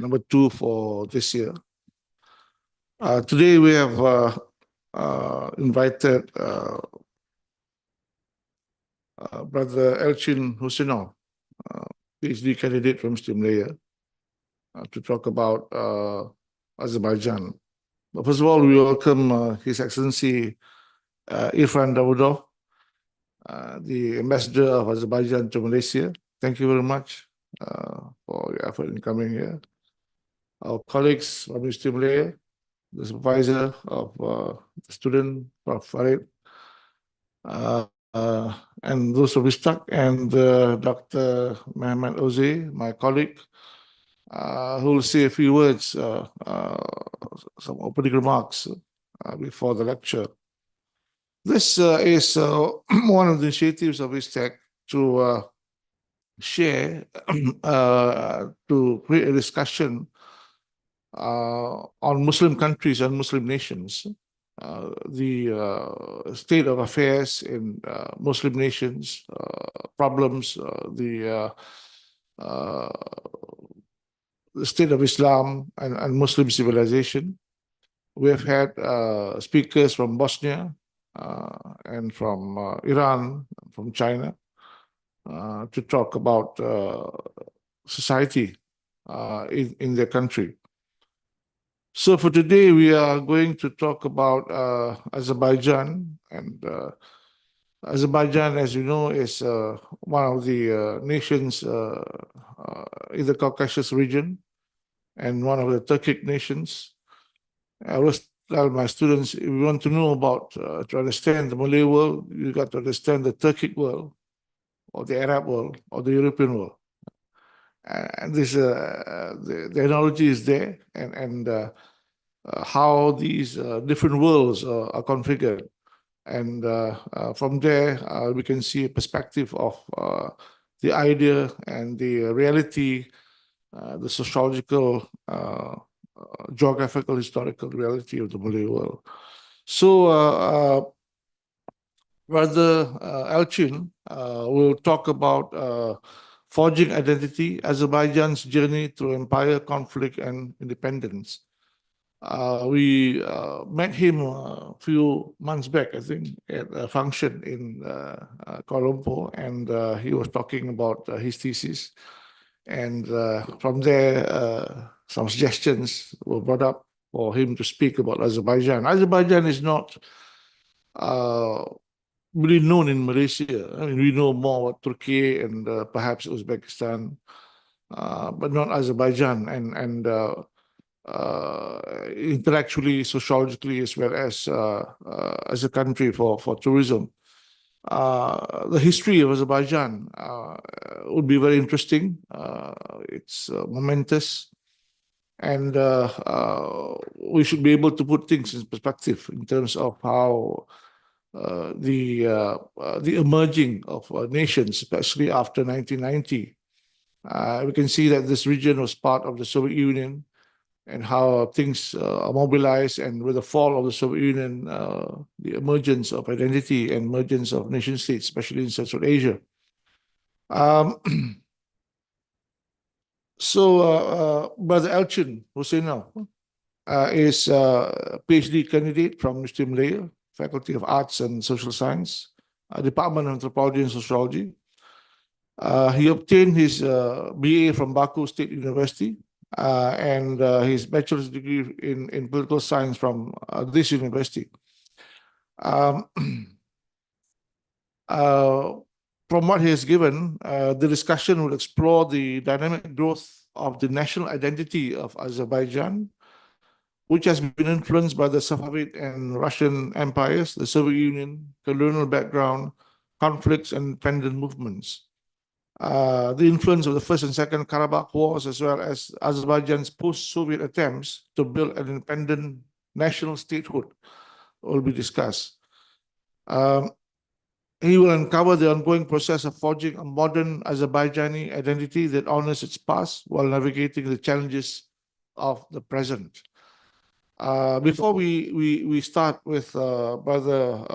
number 2 for this year. Today we have invited Brother Elchin Huseynov, PhD candidate from Malaya, to talk about Azerbaijan. But first of all, we welcome His Excellency Irfan Davudov, the Ambassador of Azerbaijan to Malaysia. Thank you very much for your effort in coming here. Our colleagues from Malaya, the supervisor of the student, Prof. Farid, and those of Istac, and Dr. Mohammed Oze, my colleague, who will say a few words, some opening remarks before the lecture. This is one of the initiatives of Istac to share, to create a discussion on Muslim countries and Muslim nations, the state of affairs in Muslim nations, problems, the state of Islam and Muslim civilization. We have had speakers from Bosnia and from Iran, from China, to talk about society in their country. So for today, we are going to talk about Azerbaijan. And Azerbaijan, as you know, is one of the nations in the Caucasus region and one of the Turkic nations. I always tell my students, if you want to know about, to understand the Malay world, you got to understand the Turkic world, or the Arab world, or the European world. And this, the analogy is there, and how these different worlds are configured. And from there, we can see a perspective of the idea and the reality, the sociological, geographical, historical reality of the Malay world. So, Brother Elchin will talk about forging identity, Azerbaijan's journey through empire, conflict, and independence. We met him a few months back, I think, at a function in Kuala Lumpur, and he was talking about his thesis. And from there, some suggestions were brought up for him to speak about Azerbaijan. Azerbaijan is not really known in Malaysia. I mean, we know more about Turkey and perhaps Uzbekistan, but not Azerbaijan. And intellectually, sociologically, as well as a country for tourism. The history of Azerbaijan would be very interesting. It's momentous, and we should be able to put things in perspective in terms of how the emerging of nations, especially after 1990. We can see that this region was part of the Soviet Union, and how things are mobilized, and with the fall of the Soviet Union, the emergence of identity and emergence of nation states, especially in Central Asia. Brother Elchin Huseynov is a PhD candidate from Malaya, Faculty of Arts and Social Science, Department of Anthropology and Sociology. He obtained his BA from Baku State University, and his bachelor's degree in political science from this university. From what he has given, the discussion will explore the dynamic growth of the national identity of Azerbaijan, which has been influenced by the Safavid and Russian empires, the Soviet Union, colonial background, conflicts, and independent movements. The influence of the First and Second Karabakh Wars, as well as Azerbaijan's post-Soviet attempts to build an independent national statehood, will be discussed. He will uncover the ongoing process of forging a modern Azerbaijani identity that honors its past while navigating the challenges of the present. Before we start with Brother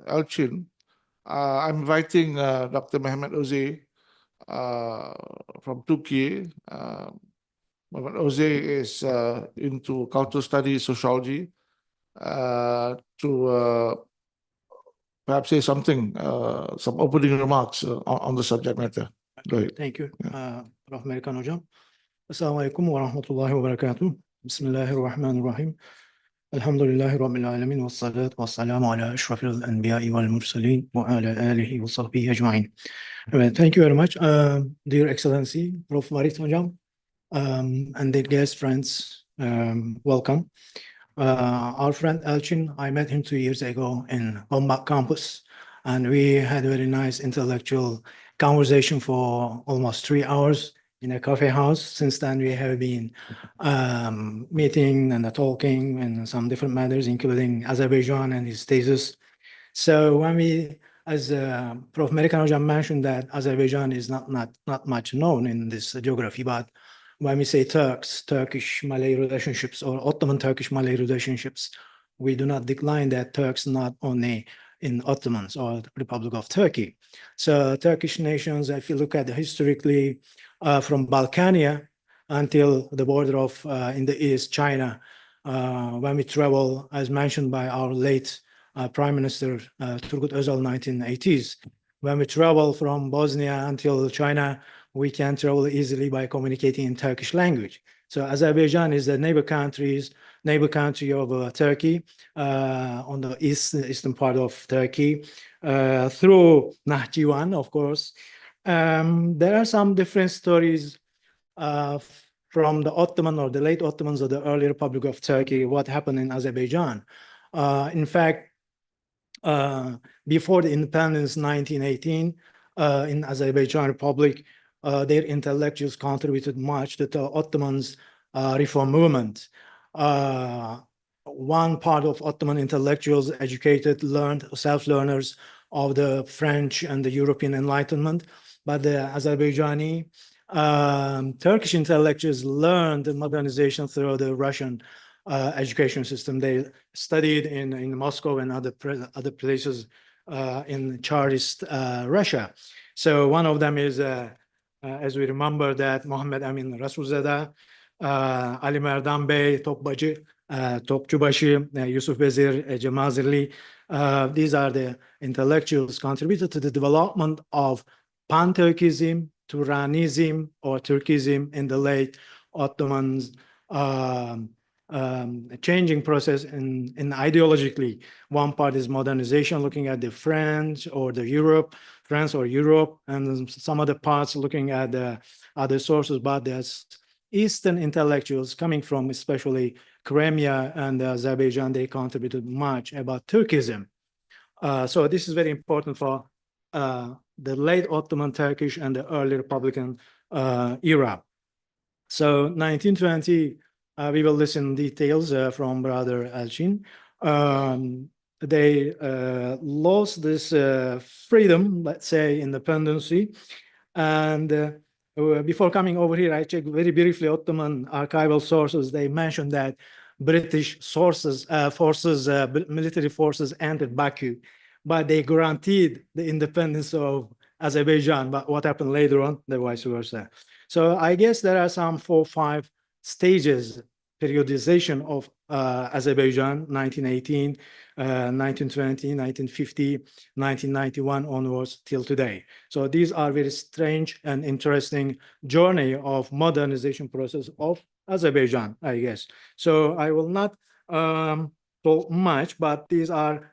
Elchin, I'm inviting Dr. Mohammed Oze from Turkey, Jose is into cultural studies, sociology, to perhaps say something, some opening remarks on the subject matter. Go ahead. Thank you, Prof. Amerikan Hocam. Assalamu alaikum wa rahmatullahi wa barakatuh. Bismillahirrahmanirrahim. Alhamdulillahi Rabbil Alamin wa salatu wa salamu ala ashrafil anbiya'i wal mursaleen wa ala alihi wa sahbihi ajma'in. Thank you very much, Dear Excellency, Prof. Marit Hocam, and the guest friends, welcome. Our friend Elchin, I met him 2 years ago in Bombak campus, and we had a very nice intellectual conversation for almost 3 hours in a coffee house. Since then, we have been meeting and talking in some different matters, including Azerbaijan and his thesis. So when we, as Prof. Amerikan Hocam mentioned, that Azerbaijan is not much known in this geography, but when we say Turkish-Malay relationships or Ottoman-Turkish-Malay relationships, we do not decline that Turks not only in Ottomans or the Republic of Turkey. So Turkish nations, if you look at historically from Balkania until the border of in the east, China, when we travel, as mentioned by our late Prime Minister Turgut Özal, 1980s, when we travel from Bosnia until China, we can travel easily by communicating in Turkish language. So Azerbaijan is the neighbor country of Turkey on the eastern part of Turkey through Nahchivan, of course. There are some different stories from the Ottoman or the late Ottomans or the early Republic of Turkey, what happened in Azerbaijan. In fact, before the independence, 1918, in Azerbaijan Republic, their intellectuals contributed much to the Ottomans' reform movement. One part of Ottoman intellectuals, educated, learned, self-learners of the French and the European Enlightenment, but the Azerbaijani Turkish intellectuals learned the modernization through the Russian education system. They studied in Moscow and other places in Tsarist Russia. So one of them is, as we remember, that Muhammed Amin Rasulzada, Ali Merdan Bey, Topçubaşı, Yusuf Vezir, Cemazirli. These are the intellectuals contributed to the development of Pan-Turkism, Turanism, or Turkism in the late Ottomans, changing process in ideologically. One part is modernization, looking at the France or Europe, and some other parts looking at the other sources, but there's Eastern intellectuals coming from especially Crimea and Azerbaijan, they contributed much about Turkism. So this is very important for the late Ottoman Turkish and the early Republican era. So 1920, we will listen details from Brother Elchin. They lost this freedom, let's say, independency. And before coming over here, I checked very briefly Ottoman archival sources. They mentioned that British military forces entered Baku, but they guaranteed the independence of Azerbaijan. But what happened later on, the vice versa. So I guess there are some 4 or 5 stages, periodization of Azerbaijan, 1918, 1920, 1950, 1991 onwards till today. So these are very strange and interesting journey of modernization process of Azerbaijan, I guess. So I will not talk much, but these are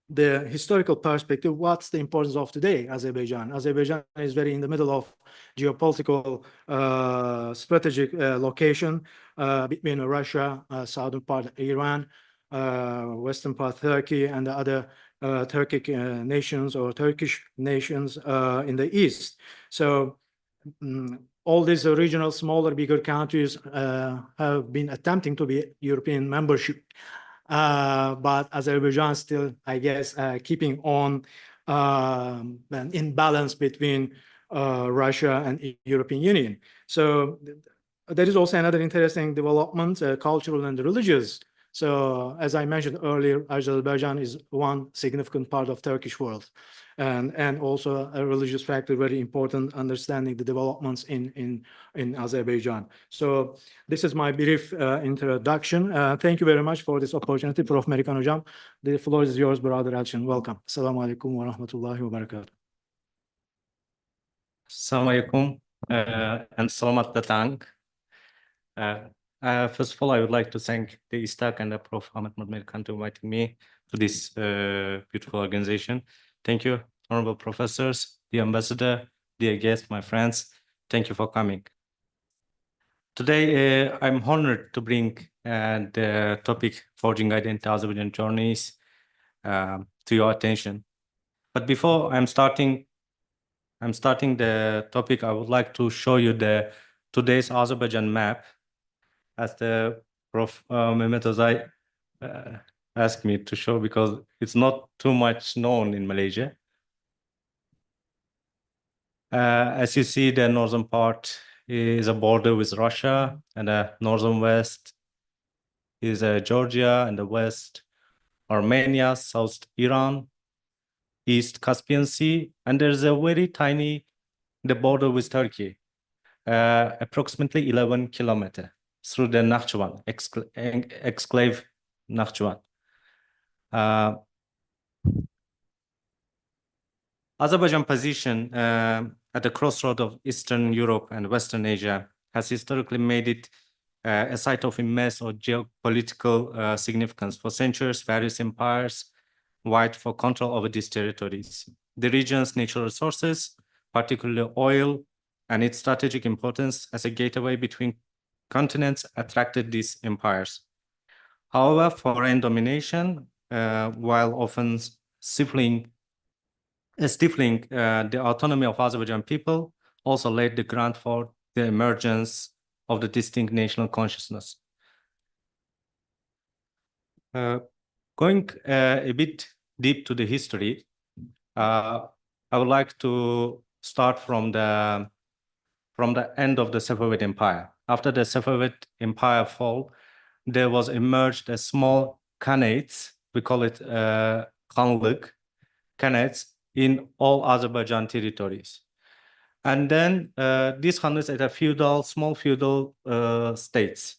the historical perspective. What's the importance of today, Azerbaijan? Azerbaijan is very in the middle of geopolitical strategic location between Russia, southern part of Iran, western part Turkey, and the other Turkic nations or Turkish nations in the east. So all these regional, smaller, bigger countries have been attempting to be European membership. But Azerbaijan still, I guess, keeping on an imbalance between Russia and European Union. So there is also another interesting development, cultural and religious So as I mentioned earlier, Azerbaijan is one significant part of Turkish world, and also a religious factor, very important understanding the developments in Azerbaijan. So this is my brief introduction. Thank you very much for this opportunity, Prof. Merikan Hocam. The floor is yours, Brother Elchin. Welcome. Assalamu alaikum wa rahmatullahi wa barakatuh. Assalamu alaikum and selamat datang. First of all, I would like to thank the Istac and the Prof. Ahmed Merikan to inviting me to this beautiful organization. Thank you, honorable professors, the ambassador, dear guests, my friends. Thank you for coming. Today, I'm honored to bring the topic Forging Identity Azerbaijan Journeys to your attention. But before I'm starting the topic, I would like to show you today's Azerbaijan map, as the Prof. Mehmet Ozay asked me to show, because it's not too much known in Malaysia. As you see, the northern part is a border with Russia, and the northern west is Georgia, and the west Armenia, south Iran, east Caspian Sea, and there's a very tiny the border with Turkey, approximately 11 kilometers through the Nakhchivan, exclave Nakhchivan. Azerbaijan position at the crossroad of Eastern Europe and Western Asia has historically made it a site of immense or geopolitical significance. For centuries, various empires vied for control over these territories. The region's natural resources, particularly oil, and its strategic importance as a gateway between continents attracted these empires. However, foreign domination, while often stifling the autonomy of Azerbaijan people, also laid the ground for the emergence of the distinct national consciousness. Going a bit deep to the history, I would like to start from the end of the Safavid Empire. After the Safavid Empire fall, there was emerged a small khanates, we call it Khanlık, khanates in all Azerbaijan territories. And then these khanates are small feudal states.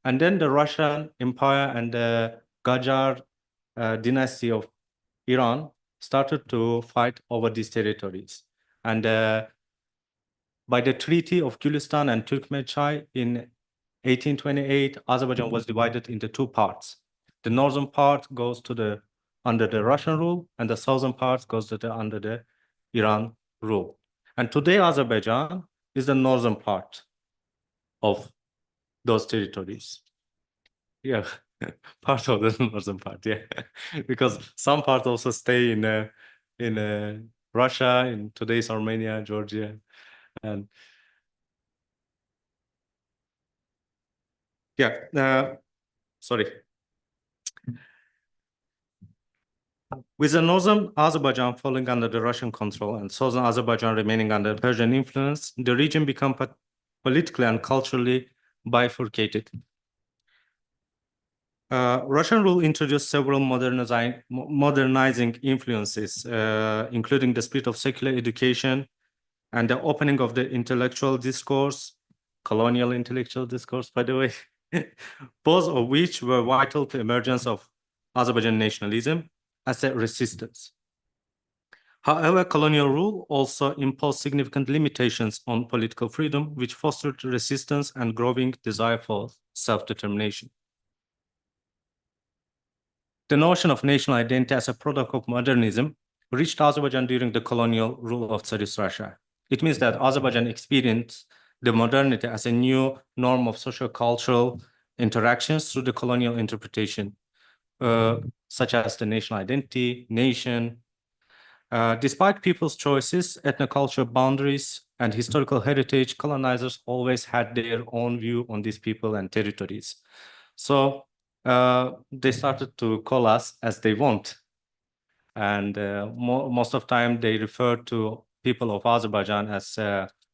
And then the Russian Empire and the Qajar dynasty of Iran started to fight over these territories. And by the Treaty of Gülistan and Turkmenchai in 1828, Azerbaijan was divided into two parts. The northern part goes to under the Russian rule, and the southern part goes under the Iran rule. And today, Azerbaijan is the northern part of those territories. Yeah, part of the northern part, yeah. Because some parts also stay in Russia, in today's Armenia, Georgia, and yeah, sorry. With the northern Azerbaijan falling under the Russian control and southern Azerbaijan remaining under Persian influence, the region became politically and culturally bifurcated. Russian rule introduced several modernizing influences, including the spirit of secular education and the opening of the intellectual discourse, colonial intellectual discourse, by the way, both of which were vital to the emergence of Azerbaijan nationalism as a resistance. However, colonial rule also imposed significant limitations on political freedom, which fostered resistance and growing desire for self-determination. The notion of national identity as a product of modernism reached Azerbaijan during the colonial rule of Tsarist Russia. It means that Azerbaijan experienced the modernity as a new norm of socio-cultural interactions through the colonial interpretation, such as the national identity, nation. Despite people's choices, ethnocultural boundaries, and historical heritage, colonizers always had their own view on these people and territories. So they started to call us as they want. And most of the time, they refer to people of Azerbaijan as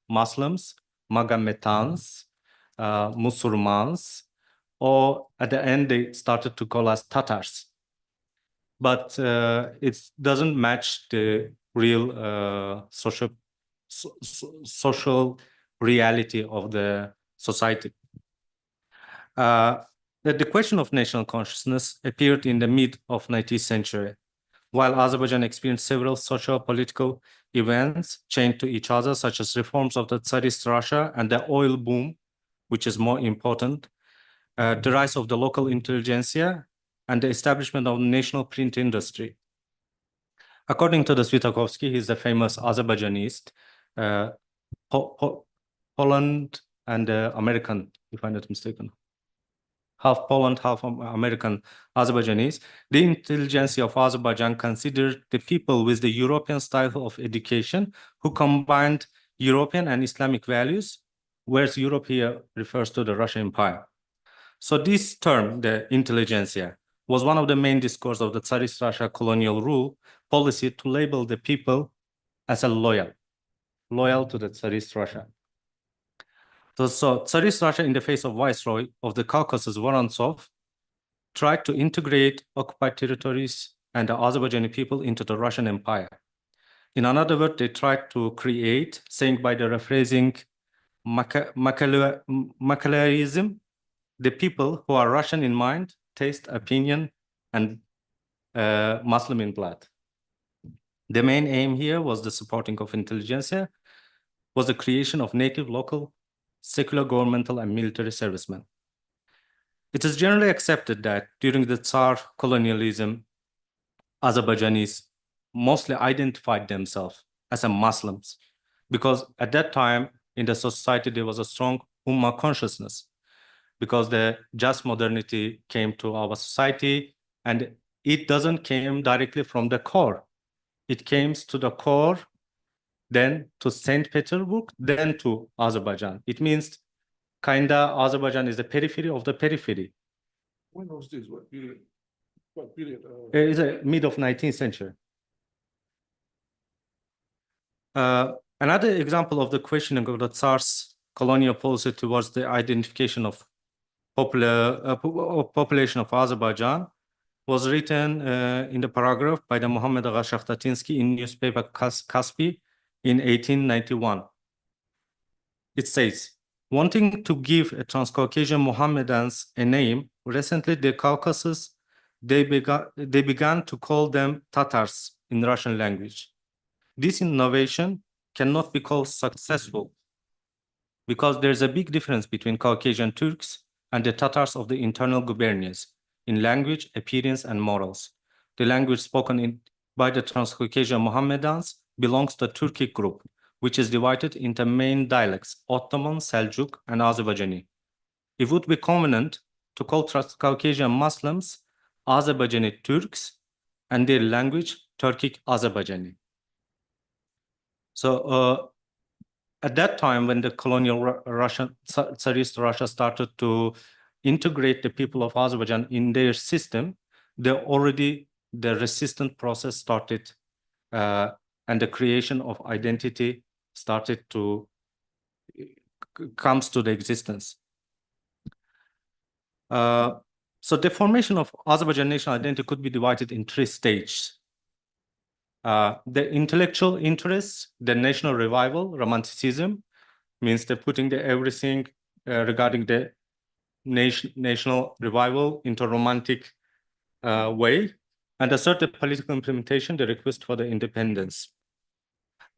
Muslims, Magometans, Musulmans, or at the end they started to call us Tatars. But it doesn't match the real social reality of the society. The question of national consciousness appeared in the mid of 19th century, while Azerbaijan experienced several socio-political events chained to each other, such as reforms of the Tsarist Russia and the oil boom, which is more important, the rise of the local intelligentsia, and the establishment of the national print industry. According to the Svitakovsky, he's the famous Azerbaijanist, Poland and American, if I'm not mistaken. Half Poland, half American Azerbaijanese. The intelligentsia of Azerbaijan considered the people with the European style of education who combined European and Islamic values, whereas Europe here refers to the Russian Empire. So this term, the intelligentsia, was one of the main discourse of the Tsarist Russia colonial rule policy to label the people as a loyal to the Tsarist Russia. So Tsarist Russia, in the face of Viceroy of the Caucasus, Vorontsov, tried to integrate occupied territories and the Azerbaijani people into the Russian Empire. In another word, they tried to create, saying by the rephrasing, Machiavellism, the people who are Russian in mind, taste, opinion, and Muslim in blood. The main aim here was the supporting of intelligentsia, was the creation of native, local, secular, governmental, and military servicemen. It is generally accepted that during the Tsar colonialism, Azerbaijanis mostly identified themselves as Muslims, because at that time in the society there was a strong Ummah consciousness, because the just modernity came to our society, and it doesn't came directly from the core. It came to the core, then to St. Petersburg, then to Azerbaijan. It means kinda Azerbaijan is the periphery of the periphery. When was this? What period? What period? It's a mid of 19th century. Another example of the questioning of the Tsar's colonial policy towards the identification of population of Azerbaijan was written in the paragraph by the Mohammad Agha Shakhtatinsky in newspaper Kaspi in 1891. It says, wanting to give a Transcaucasian Mohammedans a name, recently the Caucasus, they began to call them Tatars in Russian language. This innovation cannot be called successful because there's a big difference between Caucasian Turks and the Tatars of the internal gubernias in language, appearance, and morals. The language spoken by the Transcaucasian Mohammedans belongs to the Turkic group, which is divided into main dialects, Ottoman, Seljuk, and Azerbaijani. It would be convenient to call Transcaucasian Muslims Azerbaijani Turks and their language Turkic Azerbaijani. So at that time, when the colonial Russian, Tsarist Russia started to integrate the people of Azerbaijan in their system, the resistance process started, and the creation of identity started to comes to the existence. So the formation of Azerbaijan national identity could be divided in 3 stages. The intellectual interests, the national revival, romanticism, means they're putting everything regarding the national revival into a romantic way. And the third, the political implementation, the request for the independence.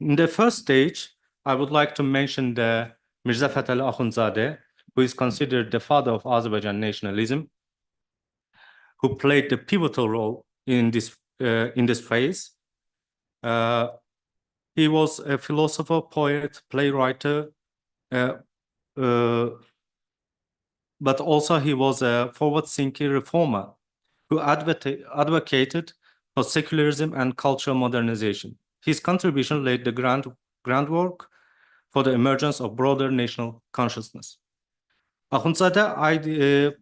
In the first stage, I would like to mention the Mirza Fatih Akhundzadeh, who is considered the father of Azerbaijan nationalism, who played the pivotal role in this phase. He was a philosopher, poet, playwright, but also he was a forward-thinking reformer who advocated for secularism and cultural modernization. His contribution laid the groundwork for the emergence of broader national consciousness. Akhundzadeh,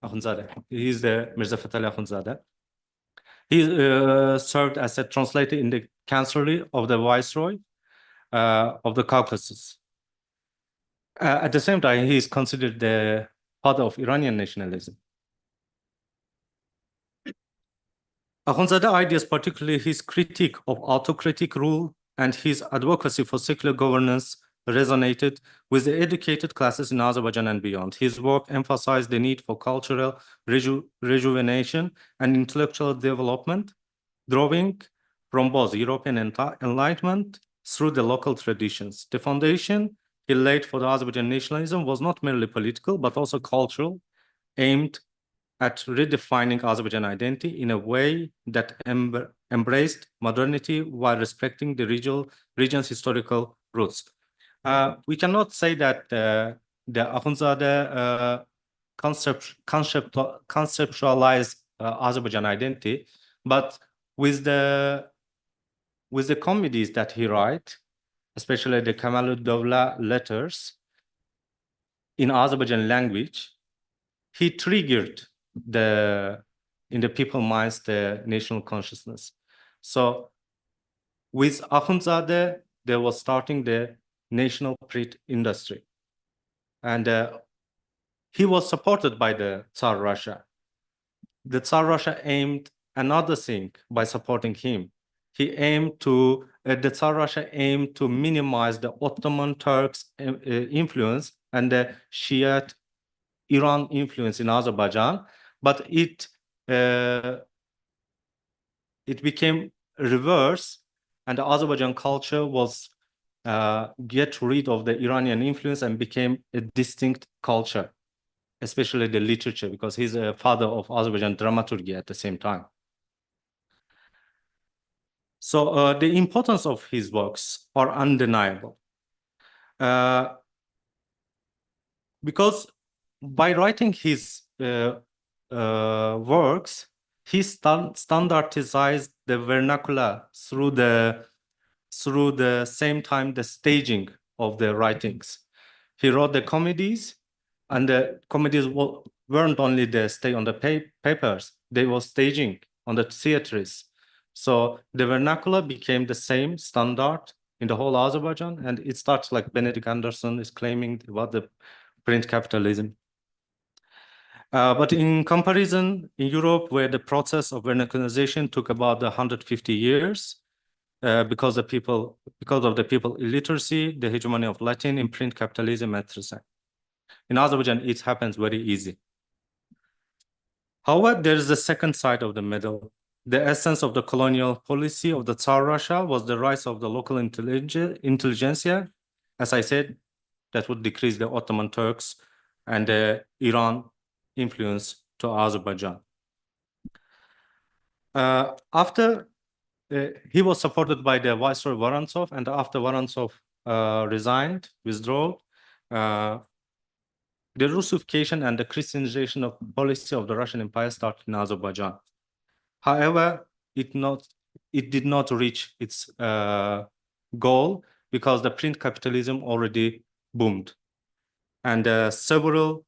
Akhundzadeh, he is the Mirza Fatih Akhundzadeh. He served as a translator in the chancellery of the Viceroy of the Caucasus. At the same time, he is considered the father of Iranian nationalism. Akhundzadeh ideas, particularly his critique of autocratic rule and his advocacy for secular governance, resonated with the educated classes in Azerbaijan and beyond. His work emphasized the need for cultural rejuvenation and intellectual development, drawing from both European enlightenment through the local traditions. The foundation he laid for the Azerbaijan nationalism was not merely political, but also cultural, aimed at redefining Azerbaijan identity in a way that embraced modernity while respecting the region's historical roots. We cannot say that the Akhundzadeh conceptualized Azerbaijan identity, but with the comedies that he writes, especially the Kamalud-Dowla letters in Azerbaijan language, he triggered in the people's minds the national consciousness. So with Akhundzadeh, they were starting the national print industry. And he was supported by the Tsar Russia. The Tsar Russia aimed another thing by supporting him. The Tsar Russia aimed to minimize the Ottoman Turks' influence and the Shiite Iran influence in Azerbaijan, but it became reverse, and the Azerbaijan culture was get rid of the Iranian influence and became a distinct culture, especially the literature, because he's a father of Azerbaijan dramaturgy at the same time. So the importance of his works are undeniable. Because by writing his works, he standardized the vernacular through the same time the staging of the writings. He wrote the comedies, and the comedies weren't only the stay on the papers, they were staging on the theatres. So the vernacular became the same standard in the whole Azerbaijan, and it starts like Benedict Anderson is claiming about the print capitalism. But in comparison, in Europe, where the process of vernacularization took about 150 years, because of the people illiteracy, the hegemony of Latin in print capitalism, etc. In Azerbaijan, it happens very easy. However, there is a second side of the medal. The essence of the colonial policy of the Tsar Russia was the rise of the local intelligentsia. As I said, that would decrease the Ottoman Turks and the Iran influence to Azerbaijan. After he was supported by the Viceroy Vorontsov, and after Vorontsov withdrew, the Russification and the Christianization of policy of the Russian Empire started in Azerbaijan. However, it did not reach its goal because the print capitalism already boomed, and several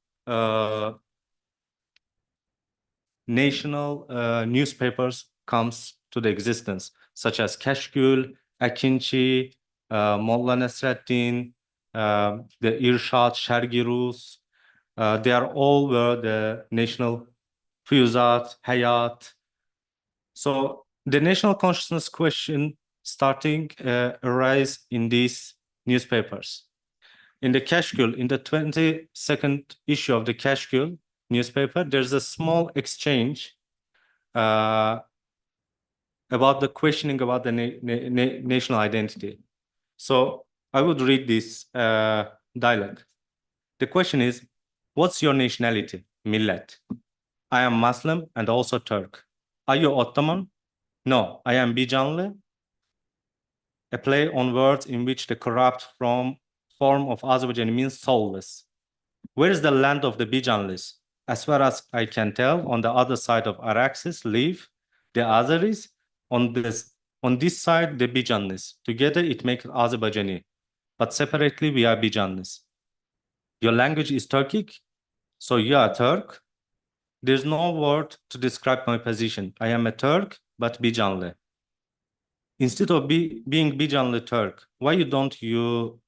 national newspapers comes to the existence, such as Kashgul, Akinci, Molla Nasreddin, the Irshad, Shargirus. They are all were the national Fuyuzat, Hayat. So the national consciousness question starting arise in these newspapers. In the Kashgul, in the 22nd issue of the Kashgul newspaper, there's a small exchange about the questioning about the national identity. So I would read this dialogue. The question is, what's your nationality? Millet. I am Muslim and also Turk. Are you Ottoman? No, I am Bijanlı. A play on words in which the corrupt form of Azerbaijan means soulless. Where is the land of the Bijanlys? As far as I can tell, on the other side of Araxes live the Azeris. On this side, the Bijanlys. Together, it makes Azerbaijani. But separately, we are Bijanlys. Your language is Turkic, so you are Turk. There's no word to describe my position. I am a Turk, but Bijanlı. Instead of being Bijanlı Turk, why don't you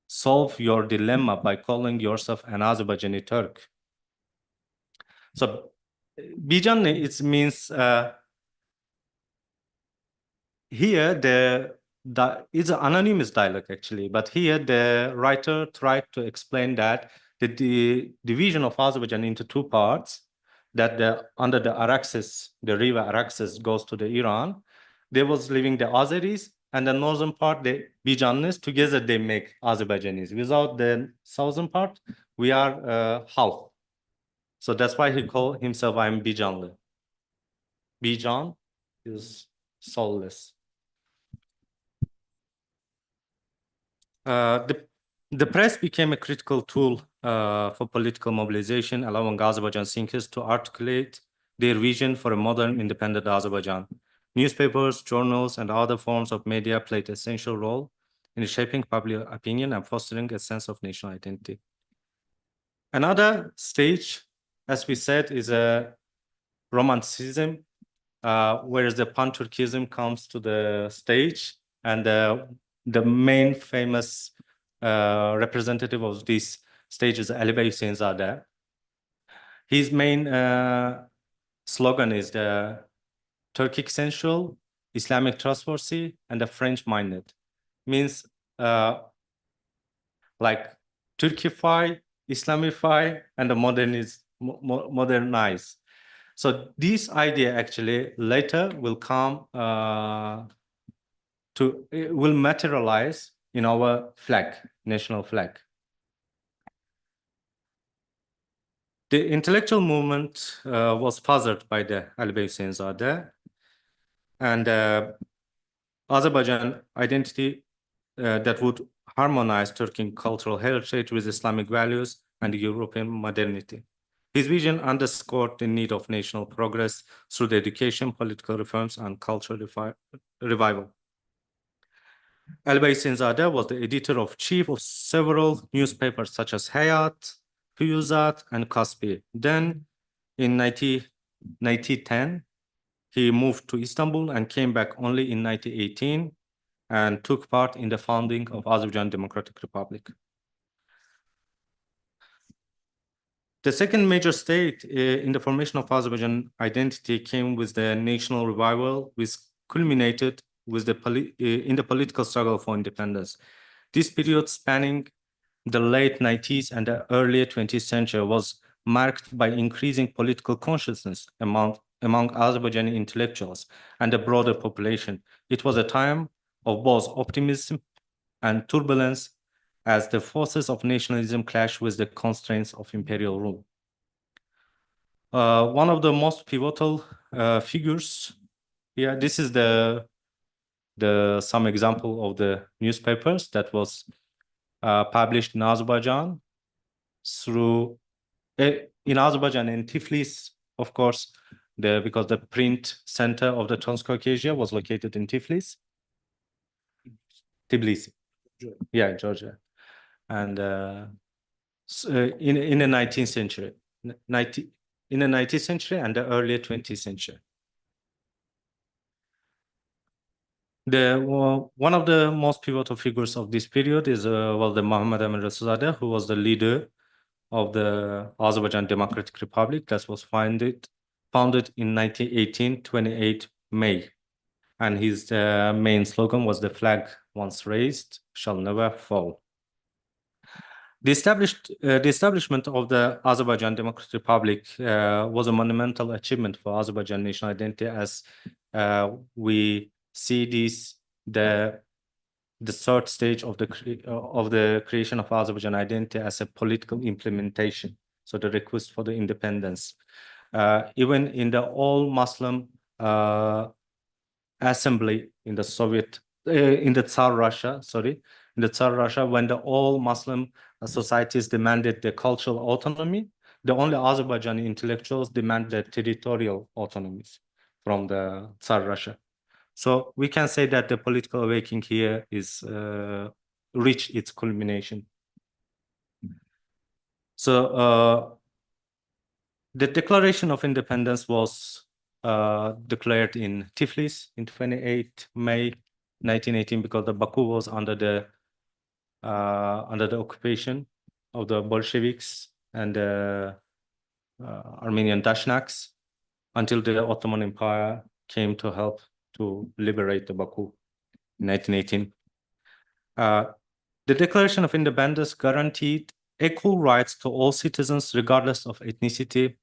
solve your dilemma by calling yourself an Azerbaijani Turk. So Bijanli, it means here it's an anonymous dialogue actually, but here the writer tried to explain that the division of Azerbaijan into two parts, that under the Araxes, the river Araxes goes to the Iran, there was living the Azeris, and the northern part, the Bijanlis, together they make Azerbaijanis. Without the southern part, we are half. So that's why he called himself, I'm Bijanli. Bijan is soulless. The press became a critical tool for political mobilization, allowing Azerbaijan thinkers to articulate their vision for a modern, independent Azerbaijan. Newspapers, journals, and other forms of media played an essential role in shaping public opinion and fostering a sense of national identity. Another stage, as we said, is a romanticism, whereas the pan-Turkism comes to the stage, and the main famous representative of this stage is Ali Bey Hüseynzadeh. His main slogan is the Turkic sensual, Islamic trustworthy, and the French minded. Means like Turkify, Islamify, and the modernize. So this idea actually later will come will materialize in our flag, national flag. The intellectual movement was fathered by the Ali Bey Hüseynzadeh, and Azerbaijan identity that would harmonize Turkic cultural heritage with Islamic values and European modernity. His vision underscored the need of national progress through the education, political reforms, and cultural revival. Ali Bey Hüseynzadeh was the editor-in-chief of several newspapers such as Hayat, Fiyuzat, and Kaspi. Then, in 1910, he moved to Istanbul and came back only in 1918 and took part in the founding of Azerbaijan Democratic Republic. The second major stage in the formation of Azerbaijan identity came with the national revival, which culminated with in the political struggle for independence. This period, spanning the late 90s and the early 20th century, was marked by increasing political consciousness among Azerbaijani intellectuals and the broader population. It was a time of both optimism and turbulence as the forces of nationalism clashed with the constraints of imperial rule. One of the most pivotal figures here, this is some example of the newspapers that was published in Azerbaijan through in Azerbaijan and Tiflis, of course, because the print center of the Transcaucasia was located in Tiflis. Tbilisi. Yeah, Georgia. And in the 19th century, in the 19th century and the early 20th century. One of the most pivotal figures of this period is the Muhammad Emin Resulzadeh, who was the leader of the Azerbaijan Democratic Republic that was founded in 1918, 28 May. And his main slogan was, "The flag once raised shall never fall." The establishment of the Azerbaijan Democratic Republic was a monumental achievement for Azerbaijan national identity, as we see the third stage of the creation of Azerbaijan identity as a political implementation. So the request for the independence, even in the all-Muslim assembly in the Tsar Russia, when the all-Muslim societies demanded the cultural autonomy, the only Azerbaijani intellectuals demanded territorial autonomies from the Tsar Russia. So we can say that the political awakening here is reached its culmination. So the Declaration of Independence was declared in Tiflis in 28 May 1918, because the Baku was under the under the occupation of the Bolsheviks and the Armenian Dashnaks until the Ottoman Empire came to help to liberate the Baku in 1918. The Declaration of Independence guaranteed equal rights to all citizens regardless of ethnicity,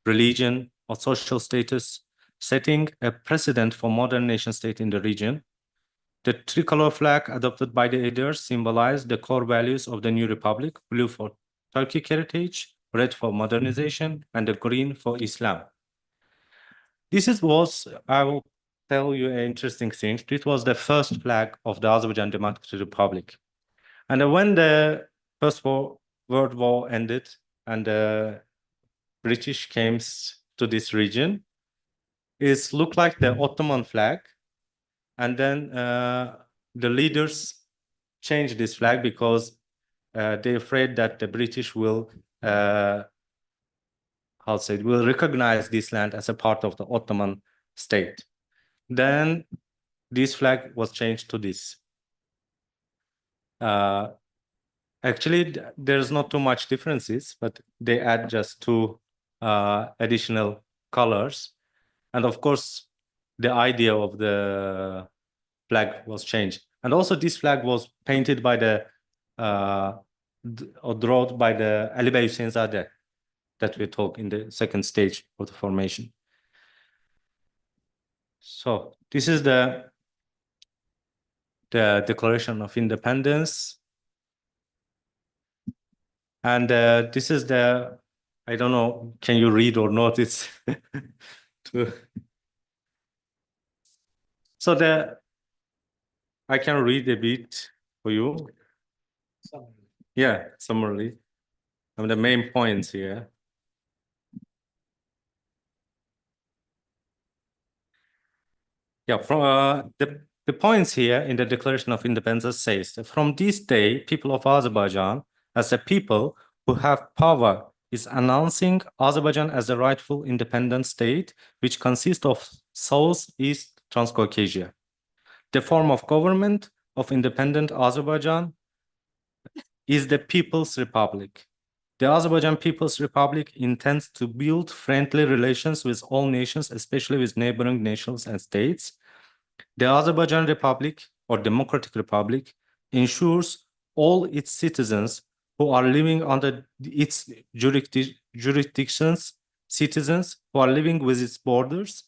religion, or social status, setting a precedent for modern nation-state in the region. The tricolor flag adopted by the leaders symbolized the core values of the new republic: blue for Turkic heritage, red for modernization, and the green for Islam. I will tell you an interesting thing. It was the first flag of the Azerbaijan Democratic Republic. And when the First World War ended and the British came to this region, it looked like the Ottoman flag. And then the leaders changed this flag because they're afraid that the British will recognize this land as a part of the Ottoman state. Then this flag was changed to this. Actually, there's not too much differences, but they add just two additional colors. And of course, the idea of the flag was changed. And also this flag was painted by or drawn by the Ali Bey Hüseyinzadeh that we talk in the second stage of the formation. So this is the Declaration of Independence. And this is I don't know, can you read or not? It's so I can read a bit for you. Yeah, summary. The main points here. Yeah, from the points here in the Declaration of Independence says that from this day, people of Azerbaijan, as a people who have power, is announcing Azerbaijan as a rightful independent state, which consists of Southeast Transcaucasia. The form of government of independent Azerbaijan is the People's Republic. The Azerbaijan People's Republic intends to build friendly relations with all nations, especially with neighboring nations and states. The Azerbaijan Republic, or Democratic Republic, ensures all its citizens who are living under its jurisdictions, citizens who are living with its borders,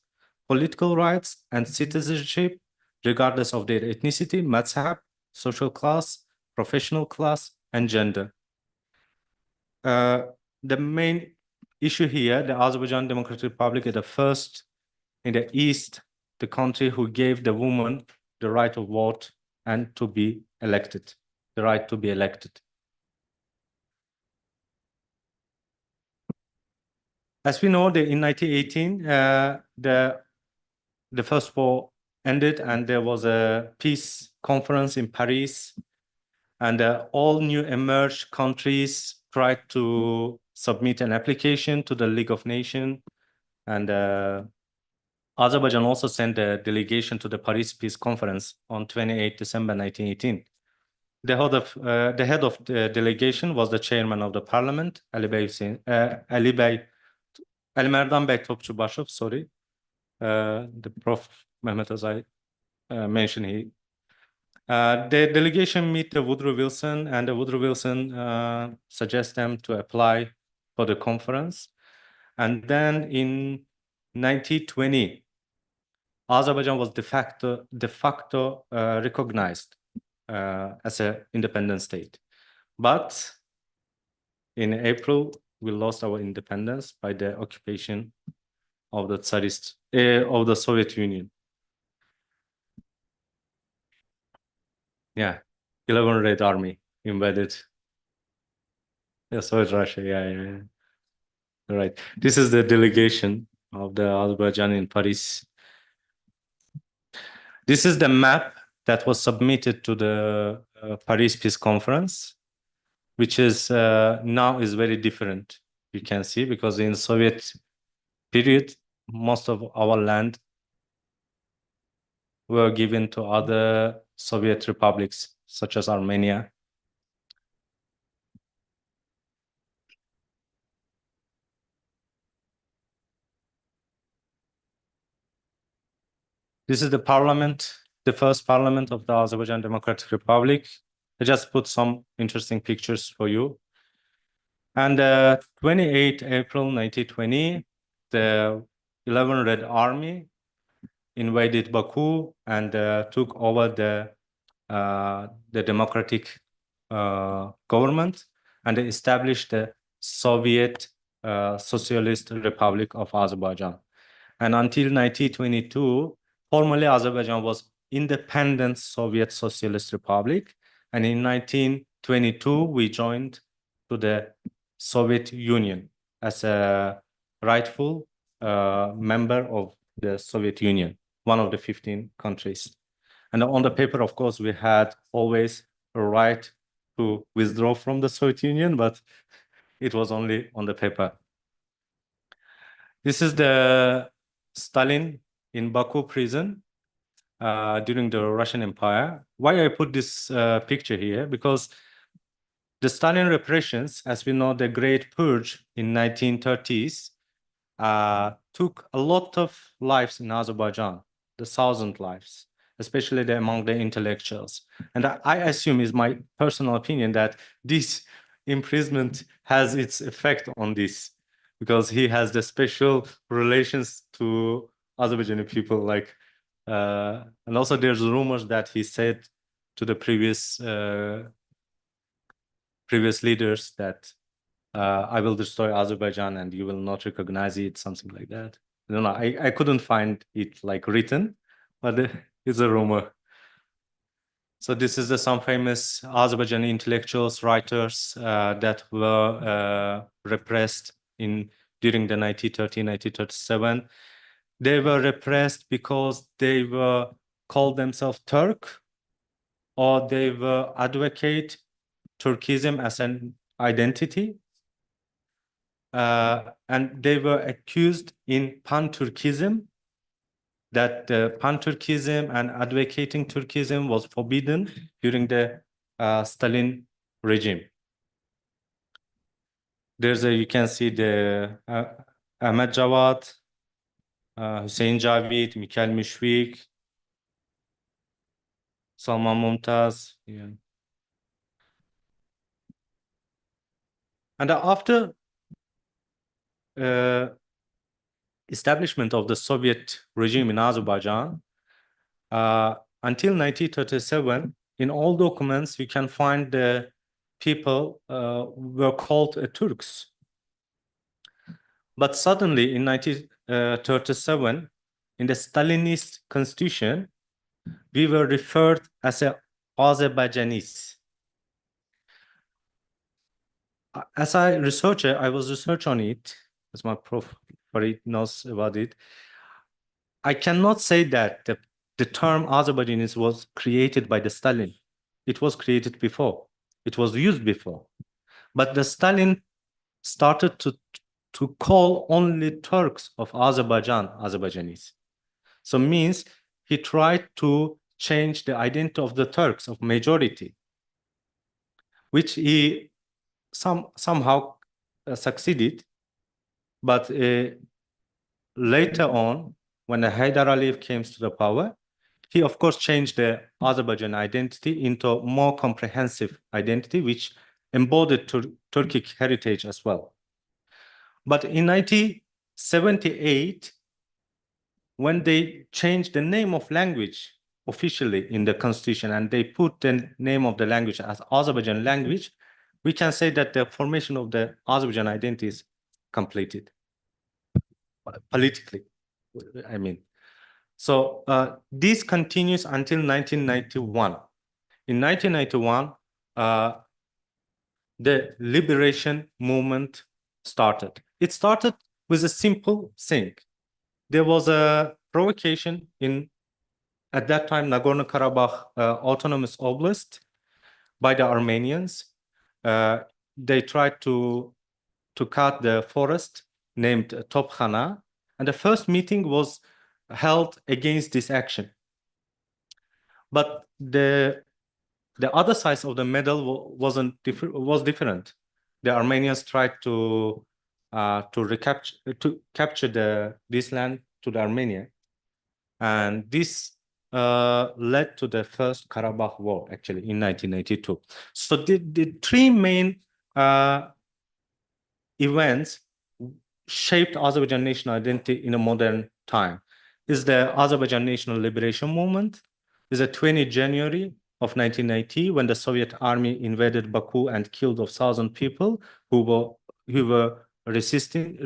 political rights and citizenship, regardless of their ethnicity, mazhab, social class, professional class, and gender. The main issue here, the Azerbaijan Democratic Republic is the first in the East, the country who gave the woman the right to vote and to be elected, the right to be elected. As we know, in 1918, the First War ended and there was a peace conference in Paris, and all new emerged countries tried to submit an application to the League of Nations, and Azerbaijan also sent a delegation to the Paris Peace Conference on 28 December 1918. The head of the delegation was the chairman of the parliament, Ali Merdan Bey Topçubaşov, sorry. The Prof. Mehmet, as I mentioned here. The delegation met Woodrow Wilson, and Woodrow Wilson suggests them to apply for the conference. And then in 1920, Azerbaijan was de facto recognized as an independent state. But in April, we lost our independence by the occupation of the Tsarist, of the Soviet Union. Yeah, 11 Red Army invaded. Yeah, Soviet Russia, yeah. Right. This is the delegation of the Azerbaijan in Paris. This is the map that was submitted to the Paris Peace Conference, which is now is very different. You can see, because in Soviet period, most of our land were given to other Soviet republics, such as Armenia This is the parliament, the first parliament of the Azerbaijan Democratic Republic. I just put some interesting pictures for you. And 28 April 1920, the 11 Red Army invaded Baku and took over the democratic government, and they established the Soviet Socialist Republic of Azerbaijan. And until 1922, formally Azerbaijan was independent Soviet Socialist Republic. And in 1922, we joined to the Soviet Union as a rightful member of the Soviet Union, one of the 15 countries. And on the paper, of course, we had always a right to withdraw from the Soviet Union, but it was only on the paper. This is the Stalin in Baku prison during the Russian Empire. Why I put this picture here? Because the Stalin repressions, as we know, the Great Purge in 1930s, took a lot of lives in Azerbaijan, the 1,000 lives, especially among the intellectuals. And I assume, is my personal opinion, that this imprisonment has its effect on this, because he has the special relations to Azerbaijani people, like, and also there's rumors that he said to the previous leaders that I will destroy Azerbaijan and you will not recognize it, something like that. I don't know. I couldn't find it like written, but it's a rumor. So this is some famous Azerbaijani intellectuals, writers that were repressed during the 1930-1937. They were repressed because they were called themselves Turk, or they were advocate Turkism as an identity. And they were accused in pan-Turkism, that pan-Turkism and advocating Turkism was forbidden during the Stalin regime. You can see the Ahmed Jawad, Hüseyin Javid, Mikhail Mishvik, Salman Mumtaz. Yeah. And after establishment of the Soviet regime in Azerbaijan, until 1937, in all documents, you can find the people were called Turks. But suddenly, in 1937, in the Stalinist constitution, we were referred as Azerbaijanis. As I was research on it, as my prof Farid knows about it. I cannot say that the term Azerbaijanis was created by the Stalin. It was created before. It was used before. But the Stalin started to call only Turks of Azerbaijan Azerbaijanis. So means he tried to change the identity of the Turks, of majority, which he somehow succeeded. But later on, when Haydar Aliyev came to the power, he, of course, changed the Azerbaijan identity into a more comprehensive identity, which embodied Turkic heritage as well. But in 1978, when they changed the name of language officially in the constitution, and they put the name of the language as Azerbaijan language, we can say that the formation of the Azerbaijan identity is completed politically, I mean. So this continues until 1991. In 1991, the liberation movement started. It started with a simple thing. There was a provocation at that time, Nagorno-Karabakh Autonomous Oblast by the Armenians. They tried to cut the forest named Topkhana, and the first meeting was held against this action. But the other side of the medal was different. The Armenians tried to capture this land to the Armenia, And this led to the First Karabakh War, actually, in 1992. So the three main events shaped Azerbaijan national identity in a modern time. Is the Azerbaijan National Liberation Movement, is the 20th January of 1990, when the Soviet army invaded Baku and killed 1,000 people who were resisting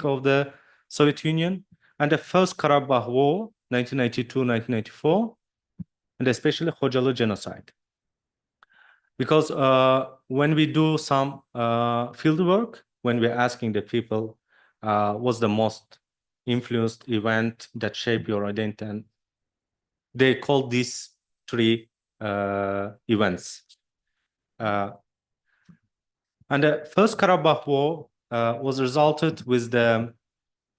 of the Soviet Union, and the First Karabakh War, 1992-1994, and especially Khojalı genocide. Because when we do some field work, when we're asking the people, what's the most influenced event that shaped your identity, and they call these three events. And the First Karabakh War was resulted with the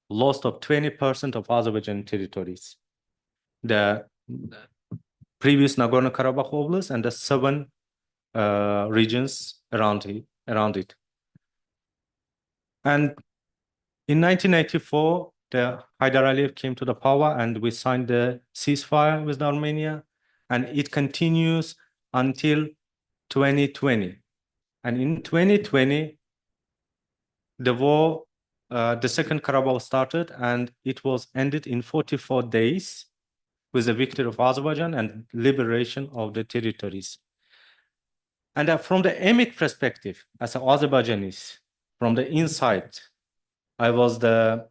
loss of 20% of Azerbaijan territories. The previous Nagorno-Karabakh Oblast and the 7 regions around it. And in 1994, the Haydar Aliyev came to the power and we signed the ceasefire with Armenia, and it continues until 2020. And in 2020, the war, the Second Karabakh started, and it was ended in 44 days with the victory of Azerbaijan and liberation of the territories. And from the emic perspective, as an Azerbaijanis, from the inside, I was the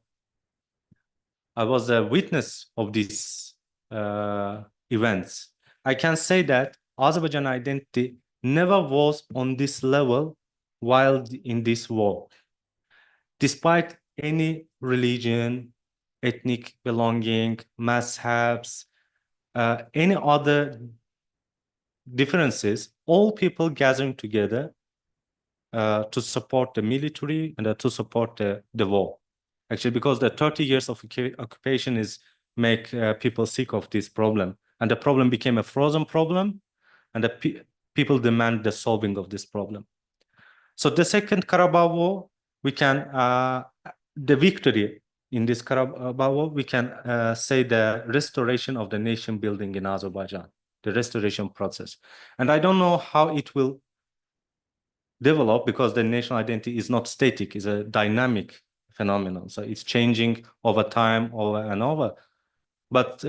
witness of these events. I can say that Azerbaijan identity never was on this level while in this war. Despite any religion, ethnic belonging, mazhabs, any other differences, all people gathering together to support the military and to support the war. Actually, because the 30 years of occupation is make people sick of this problem. And the problem became a frozen problem, and the people demand the solving of this problem. So the Second Karabakh War, we can, the victory in this Karabakh War, we can say the restoration of the nation building in Azerbaijan, the restoration process. And I don't know how it will develop, because the national identity is not static, it's a dynamic phenomenon. So it's changing over time, over and over. But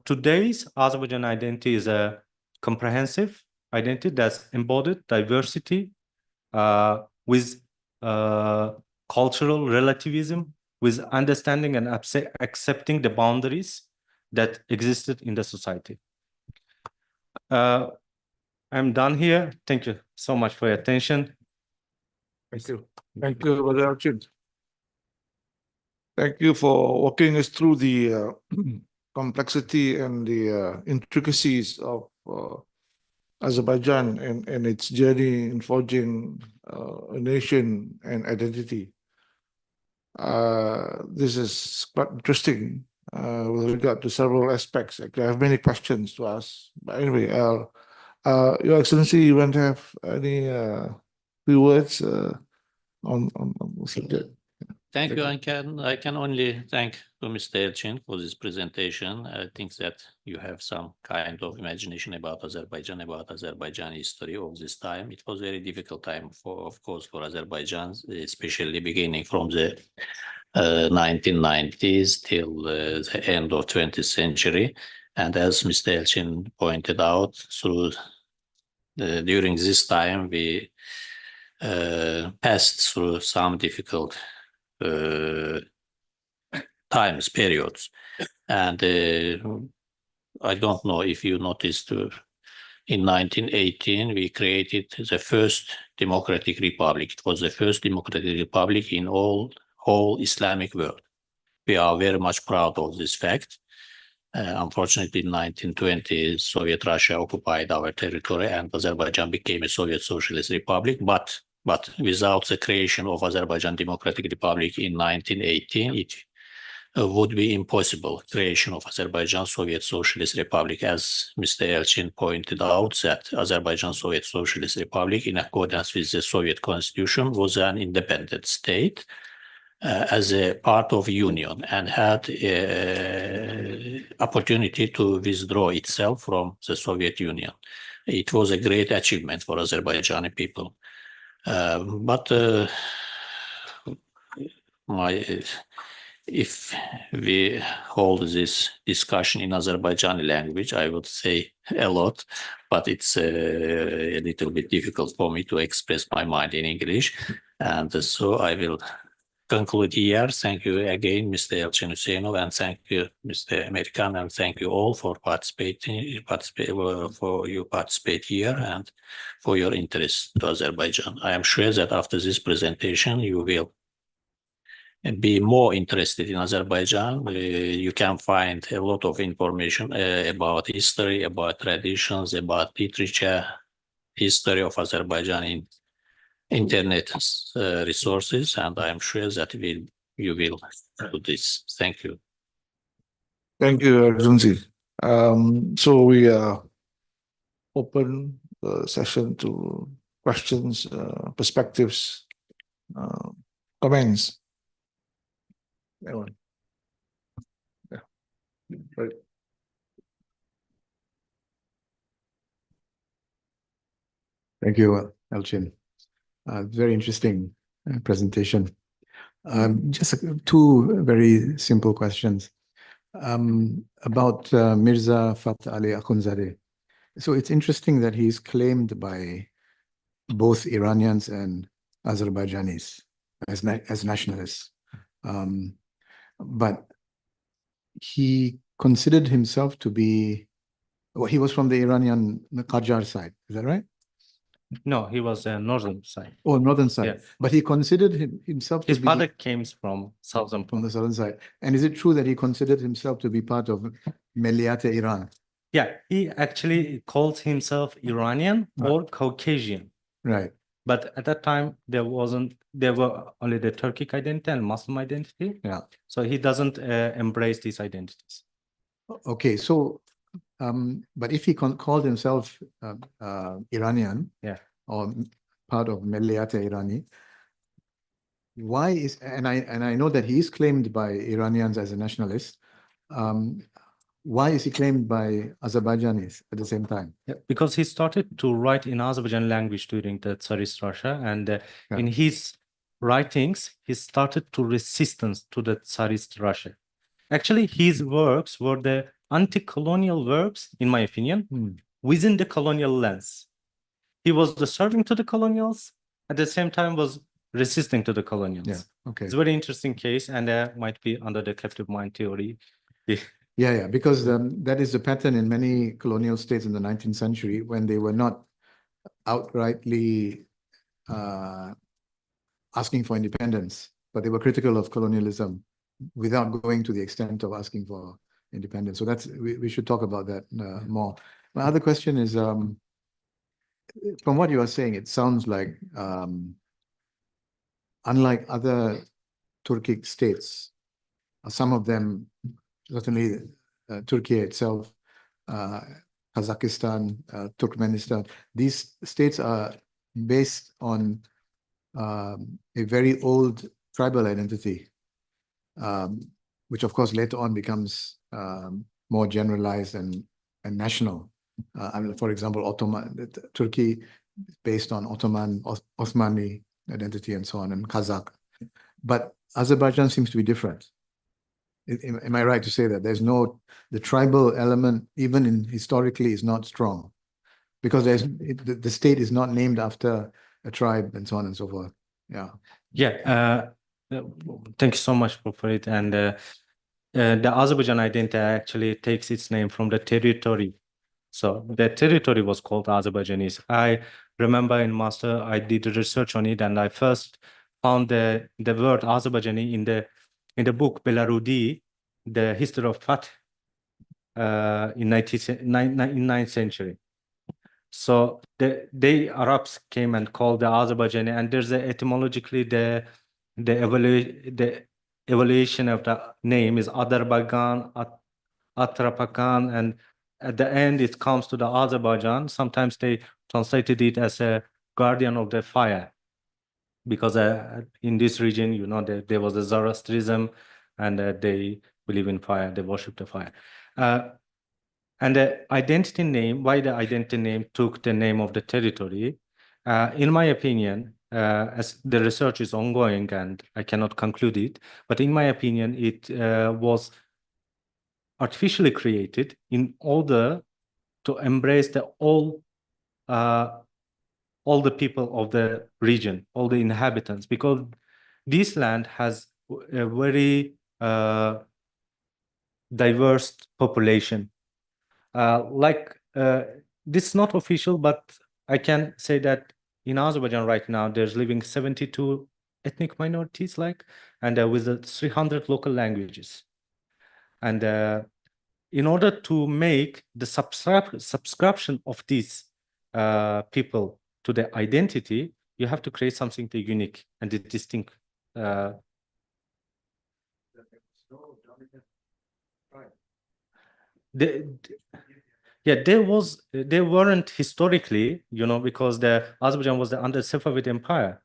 today's Azerbaijan identity is a comprehensive identity that's embodied diversity with cultural relativism, with understanding and accepting the boundaries that existed in the society. I'm done here. Thank you so much for your attention. Thank you. Thank you, Brother Elchin. Thank you for walking us through the complexity and the intricacies of Azerbaijan and its journey in forging a nation and identity. This is quite interesting with regard to several aspects. I have many questions to ask. But anyway, Your Excellency, you want to have any few words on the subject? Thank you. I can only thank to Mr. Elchin for this presentation. I think that you have some kind of imagination about Azerbaijan history of this time. It was a very difficult time of course, for Azerbaijan, especially beginning from the 1990s till the end of 20th century. And as Mr. Elchin pointed out, during this time, we passed through some difficult periods. And I don't know if you noticed, in 1918, we created the first democratic republic. It was the first democratic republic in whole Islamic world. We are very much proud of this fact. Unfortunately, in 1920, Soviet Russia occupied our territory and Azerbaijan became a Soviet Socialist Republic. But without the creation of Azerbaijan Democratic Republic in 1918, it would be impossible, creation of Azerbaijan Soviet Socialist Republic. As Mr. Elchin pointed out, that Azerbaijan Soviet Socialist Republic, in accordance with the Soviet Constitution, was an independent state. as a part of union and had opportunity to withdraw itself from the Soviet Union. It was a great achievement for Azerbaijani people. But if we hold this discussion in Azerbaijani language, I would say a lot, but it's a little bit difficult for me to express my mind in English. And so I will conclude here. Thank you again, Mr. Elchin Huseynov, and thank you, Mr. American, and thank you all for participating, for you participate here and for your interest to Azerbaijan. I am sure that after this presentation, you will be more interested in Azerbaijan. You can find a lot of information about history, about traditions, about literature, history of Azerbaijan in internet resources, and I'm sure that you will do this. Thank you. Thank you, Excellency. So we open the session to questions, perspectives, comments. Anyone? Yeah. Right. Thank you, Elchin. Very interesting presentation. Just two very simple questions about Mirza Fath Ali Akhundzadeh. So it's interesting that he's claimed by both Iranians and Azerbaijanis as nationalists. But he considered himself to be, well, he was from the Iranian Qajar side, is that right? No, he was northern side. Oh, northern side. Yeah. But he considered himself His to be father came from southern from the part. southern side. And is it true that he considered himself to be part of Melliyat Iran? Yeah, he actually calls himself Iranian or Caucasian. Right. But at that time, there were only the Turkic identity and Muslim identity. Yeah. So he doesn't embrace these identities. Okay. So, but if he called himself Iranian, Yeah. or part of Melliyat Irani, why is, and I know that he is claimed by Iranians as a nationalist. Why is he claimed by Azerbaijanis at the same time? Yeah, because he started to write in Azerbaijan language during the Tsarist Russia, and Yeah. in his writings, he started to resistance to the Tsarist Russia. Actually, his works were the anti-colonial works, in my opinion, within the colonial lens. He was serving to the colonials, at the same time was resisting to the colonials. Yeah. Okay. It's a very interesting case, and might be under the captive mind theory. Yeah, because that is the pattern in many colonial states in the 19th century when they were not outrightly asking for independence, but they were critical of colonialism without going to the extent of asking for independence. So that's we should talk about that more. My other question is, from what you are saying, it sounds like unlike other Turkic states, some of them, certainly Turkey itself, Kazakhstan, Turkmenistan, these states are based on a very old tribal identity, which of course later on becomes more generalized and national. I mean, for example, Turkey based on Ottomani identity and so on, and Kazakh. But Azerbaijan seems to be different. Am I right to say that the tribal element, even historically, is not strong, because the state is not named after a tribe and so on and so forth. Yeah. Yeah. Thank you so much for it. And the Azerbaijan identity actually takes its name from the territory. So the territory was called Azerbaijanis. I remember in master, I did research on it, and I first found the word Azerbaijani in the book Belarudi, the history of Fath, in 9th century. So the Arabs came and called the Azerbaijani, and there's etymologically the evaluation of the name is Adarbagan, Atrapakan, and at the end it comes to the Azerbaijan. Sometimes they translated it as a guardian of the fire. because in this region, you know, there was a Zoroastrianism, and they believe in fire, they worship the fire. And the identity name, why the identity name took the name of the territory, in my opinion, as the research is ongoing and I cannot conclude it, but in my opinion, it was artificially created in order to embrace all the people of the region, all the inhabitants, because this land has a very diverse population. This is not official, but I can say that in Azerbaijan right now, there's living 72 ethnic minorities, and with 300 local languages. And in order to make the subscription of these people to the identity, you have to create something unique and distinct. There weren't historically, you know, because the Azerbaijan was under Safavid Empire.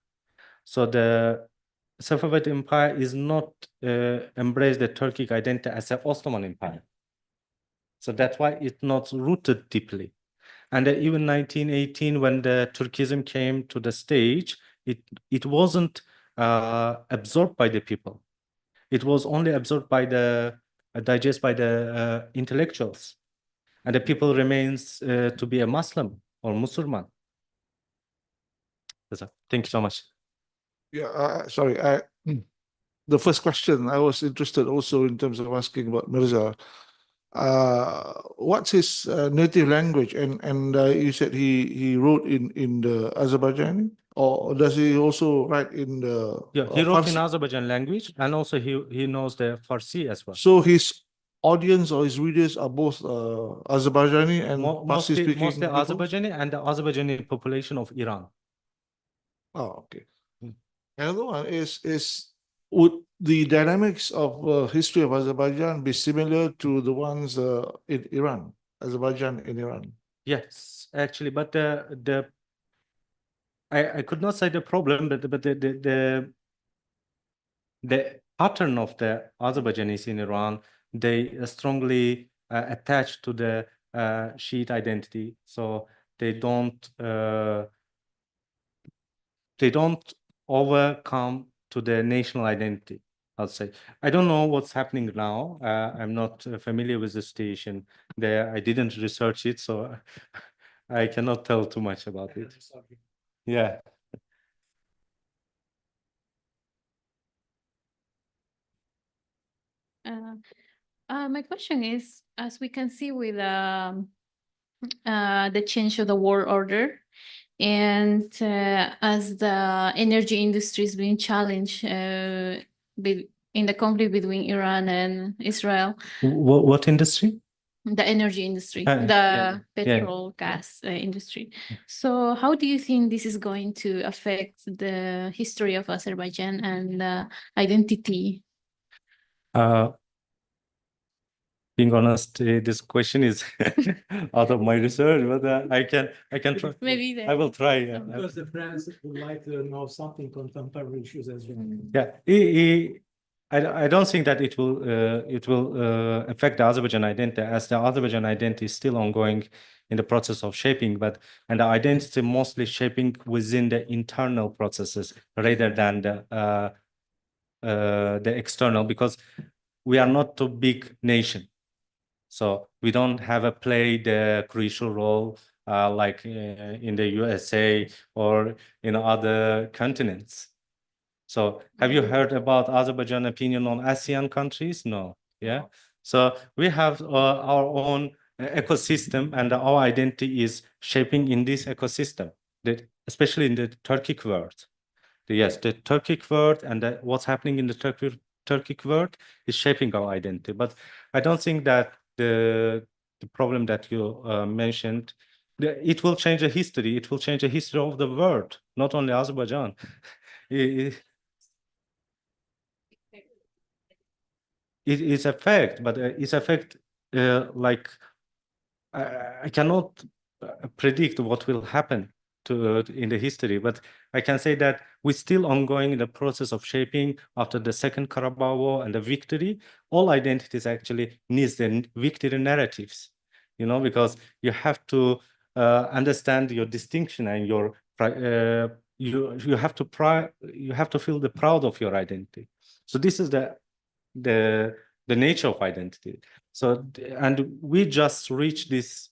So the Safavid Empire is not embraced the Turkic identity as an Ottoman Empire. So that's why it's not rooted deeply. And even 1918, when the Turkism came to the stage, it wasn't absorbed by the people. It was only absorbed by digested by the intellectuals. And the people remains to be a Muslim or Musulman. That's all. Thank you so much. Yeah, sorry. The first question I was interested also in terms of asking about Mirza. What's his native language? And you said he wrote in the Azerbaijani, or does he also write in the? Yeah, he wrote in Farsi? Azerbaijan language, and also he knows the Farsi as well. So his audience or his readers are both Azerbaijani and Farsi speaking Mostly people? Azerbaijani and the Azerbaijani population of Iran. Oh, okay. Another one is would the dynamics of history of Azerbaijan be similar to the ones in Iran, Azerbaijan in Iran? Yes, actually, but I could not say the problem, but the pattern of the Azerbaijanis in Iran, they strongly attach to the Shiite identity, so they don't overcome to the national identity, I'll say. I don't know what's happening now. I'm not familiar with the situation there. I didn't research it, so I cannot tell too much about it. Yeah. My question is, as we can see with the change of the world order, and as the energy industry is being challenged in the conflict between Iran and Israel. What industry? The energy industry, yeah. petrol, gas industry. So how do you think this is going to affect the history of Azerbaijan and identity? Being honest, this question is out of my research, but I can try. Maybe I will try. Because the friends would like to know something contemporary issues as well. Yeah, I don't think that it will affect the Azerbaijan identity, as the Azerbaijan identity is still ongoing in the process of shaping, and the identity mostly shaping within the internal processes rather than the external, because we are not a big nation. So we don't have play the crucial role like in the USA or in other continents. So have you heard about Azerbaijan opinion on ASEAN countries? No. Yeah. So we have our own ecosystem, and our identity is shaping in this ecosystem, especially in the Turkic world. Yes, the Turkic world and what's happening in the Turkic world is shaping our identity. But I don't think that the problem that you mentioned, it will change the history. It will change the history of the world, not only Azerbaijan. It is a fact, but it's a fact like I cannot predict what will happen in the history, but I can say that we're still ongoing in the process of shaping after the Second Karabakh War and the victory. All identities actually needs the victory narratives, you know, because you have to understand your distinction and your you have to feel the proud of your identity. So this is the nature of identity. So and we just reached this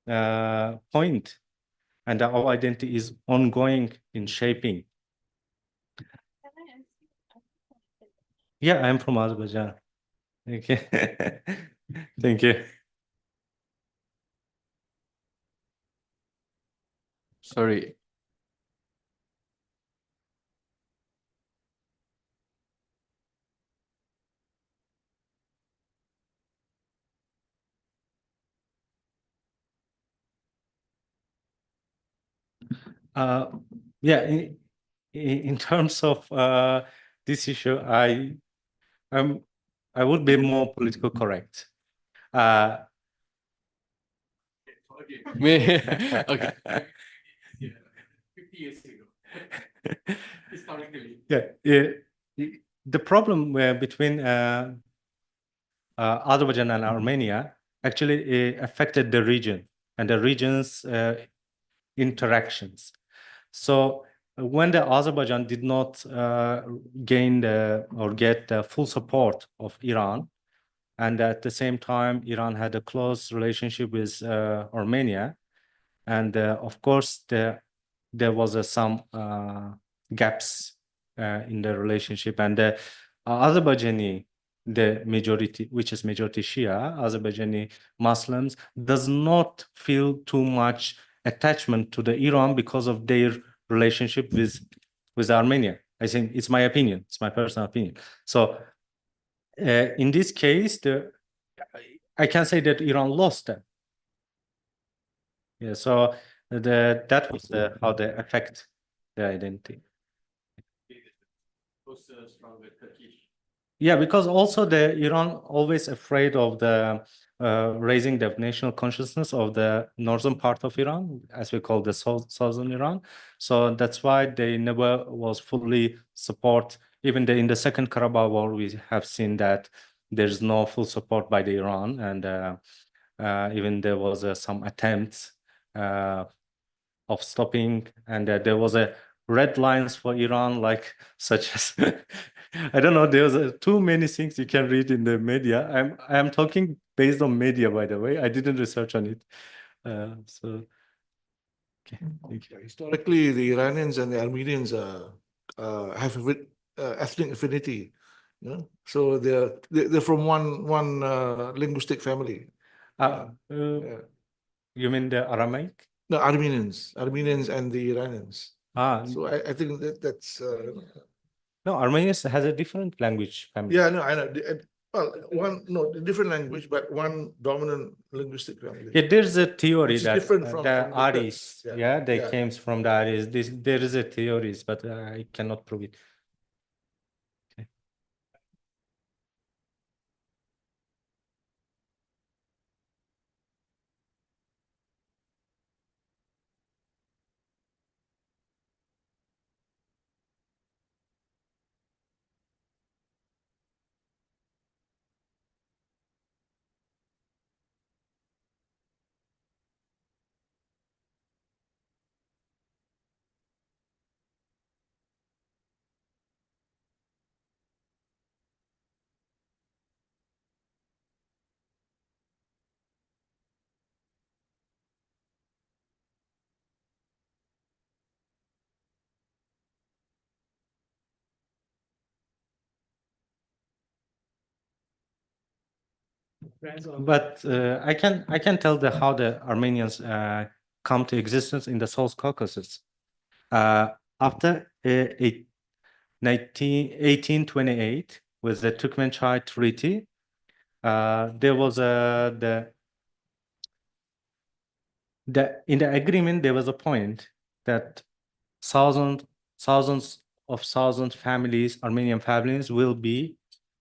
point, and our identity is ongoing in shaping. Yeah, I'm from Azerbaijan. Okay. Thank you. Sorry. Yeah, in terms of this issue, I would be more political correct. Okay. Yeah, the problem between Azerbaijan and Armenia actually affected the region and the region's interactions. So when the Azerbaijan did not gain or get the full support of Iran, and at the same time, Iran had a close relationship with Armenia, and of course, there was some gaps in the relationship, and the Azerbaijani, the majority, which is majority Shia, Azerbaijani Muslims, does not feel too much attachment to the Iran because of their relationship with Armenia. I think it's my opinion. It's my personal opinion. So in this case, I can say that Iran lost them. Yeah. So that was how they affect the identity. Yeah, because also the Iran always afraid of the raising the national consciousness of the northern part of Iran, as we call the southern Iran. So that's why they never was fully support. Even in the Second Karabakh War, we have seen that there's no full support by the Iran, and even there was some attempts of stopping, and there was a red lines for Iran, like such as I don't know. There's too many things you can read in the media. I'm talking based on media, by the way. I didn't research on it. So okay, thank you. Historically, the Iranians and the Armenians have ethnic affinity. You know? So they're from one linguistic family. You mean the Aramaic? The Armenians and the Iranians. So I think that's no, Armenia has a different language family. yeah, no, I know. Well, different language, but one dominant linguistic family. Yeah, there's a theory Which is that different from the the Aris, Kurds. yeah, they came from the Aris. There is a theories, but I cannot prove it. Okay. But I can tell how the Armenians come to existence in the South Caucasus. After 1828, with the Turkmenchai Treaty, there was in the agreement there was a point that thousands of families, Armenian families, will be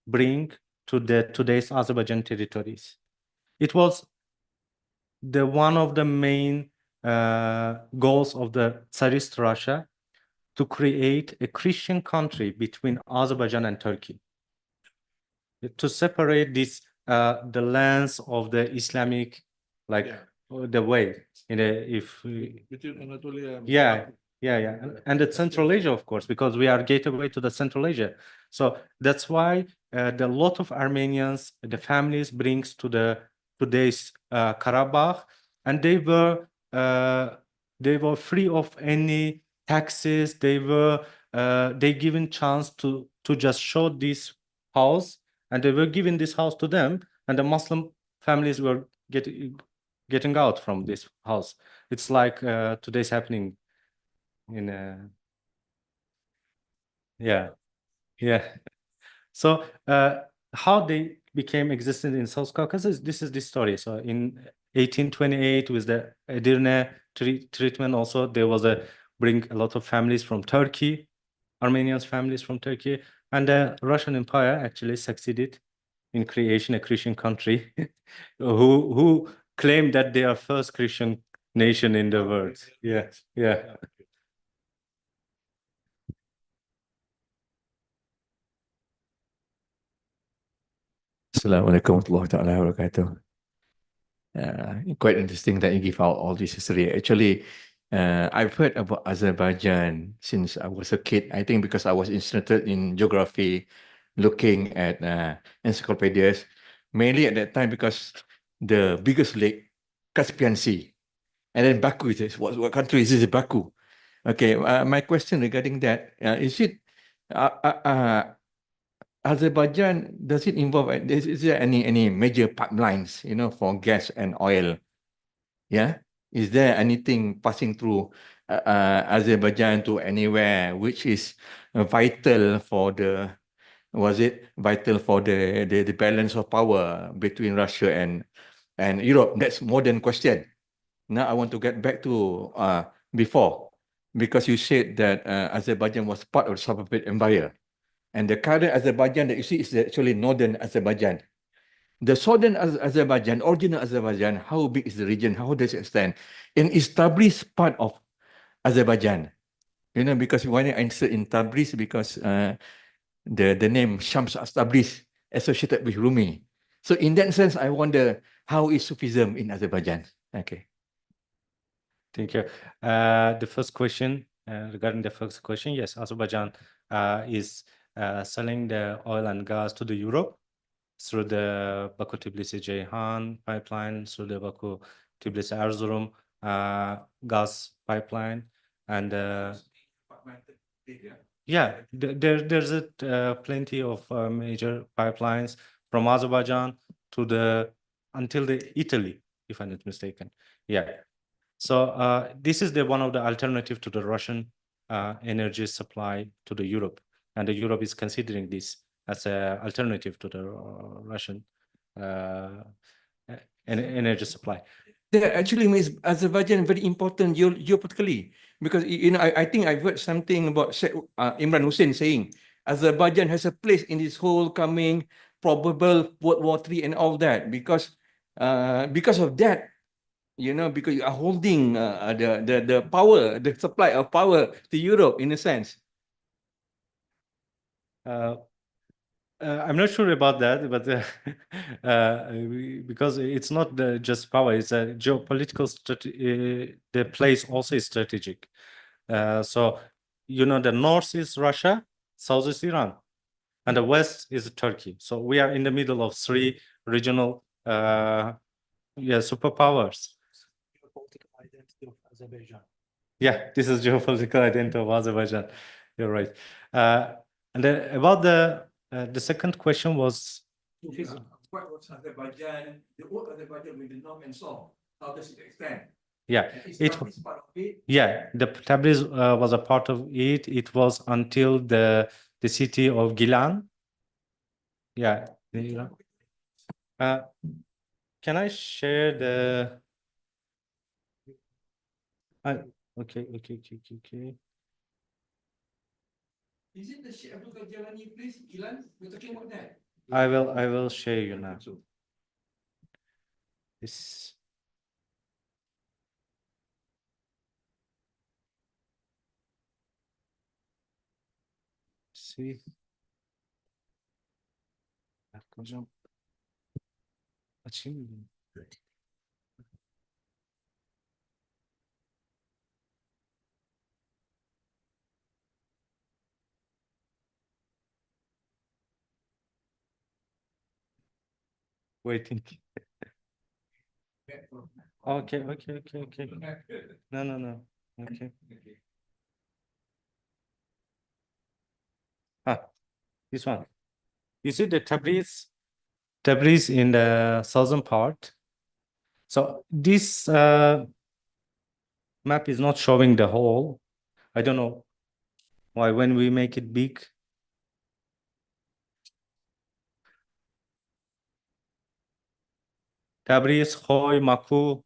bring to today's Azerbaijan territories. It was one of the main goals of the Tsarist Russia to create a Christian country between Azerbaijan and Turkey, to separate this the lands of the Islamic, like the way in a, if we, Between Anatolia and yeah, and the Central Asia, of course, because we are gateway to the Central Asia. So that's why the lot of Armenians, the families brings to the today's Karabakh, and they were free of any taxes. They given chance to just show this house, and they were giving this house to them, and the Muslim families were getting out from this house. It's like today's happening in yeah. So how they became existent in South Caucasus, this is the story. So in 1828 with the Edirne treatment, also there was bring a lot of families from Turkey, Armenians families from Turkey, and the Russian Empire actually succeeded in creation a Christian country who claim that they are first Christian nation in the world. Yeah. Assalamualaikum warahmatullahi wabarakatuh. Quite interesting that you give out all this history. Actually, I've heard about Azerbaijan since I was a kid. I think because I was interested in geography, looking at encyclopedias, mainly at that time because the biggest lake, Caspian Sea, and then Baku is what country is this? Baku. Okay, my question regarding that is it Azerbaijan, does it involve, is there any major pipelines, for gas and oil? Yeah. Is there anything passing through Azerbaijan to anywhere which is vital for the balance of power between Russia and Europe? That's modern question. Now I want to get back to before, because you said that Azerbaijan was part of the Safavid Empire. And the current Azerbaijan that you see is actually northern Azerbaijan. The southern Azerbaijan, original Azerbaijan, how big is the region? How does it extend? An established part of Azerbaijan. Because when I insert in Tabriz, because the name Shams Tabriz associated with Rumi. So in that sense, I wonder, how is Sufism in Azerbaijan? Okay. Thank you. The first question, regarding the first question, yes, Azerbaijan is selling the oil and gas to the Europe through the Baku-Tbilisi-Ceyhan pipeline, through the Baku-Tbilisi-Erzurum gas pipeline, and there's plenty of major pipelines from Azerbaijan to until Italy, if I'm not mistaken. Yeah. So this is one of the alternative to the Russian energy supply to the Europe, and the Europe is considering this as an alternative to the Russian energy supply. That actually makes Azerbaijan very important geopolitically, because I think I've heard something about Imran Hussein saying Azerbaijan has a place in this whole coming probable World War III and all that, because of that, because you are holding the power, the supply of power to Europe in a sense. I'm not sure about that, but because it's not just power, it's a geopolitical strategy. The place also is strategic. So, the north is Russia, south is Iran, and the west is Turkey. So we are in the middle of three regional superpowers. Geopolitical identity of Azerbaijan. Yeah, this is geopolitical identity of Azerbaijan. You're right. And about the second question was. What was Azerbaijan? The old Azerbaijan with the north and south. How does it extend? Yeah, the Tabriz was a part of it. It was until the city of Gilan. Yeah. Can I share the? Okay. Is it the Sheikh Abdul Jalani place, Gilan? We're talking about that. I will share you now. This. see. Hocam. Açayım mı? Waiting. Okay. No. Okay. This one. You see the Tabriz in the southern part. So this map is not showing the whole. I don't know why when we make it big. Tabriz, Khoy, Maku.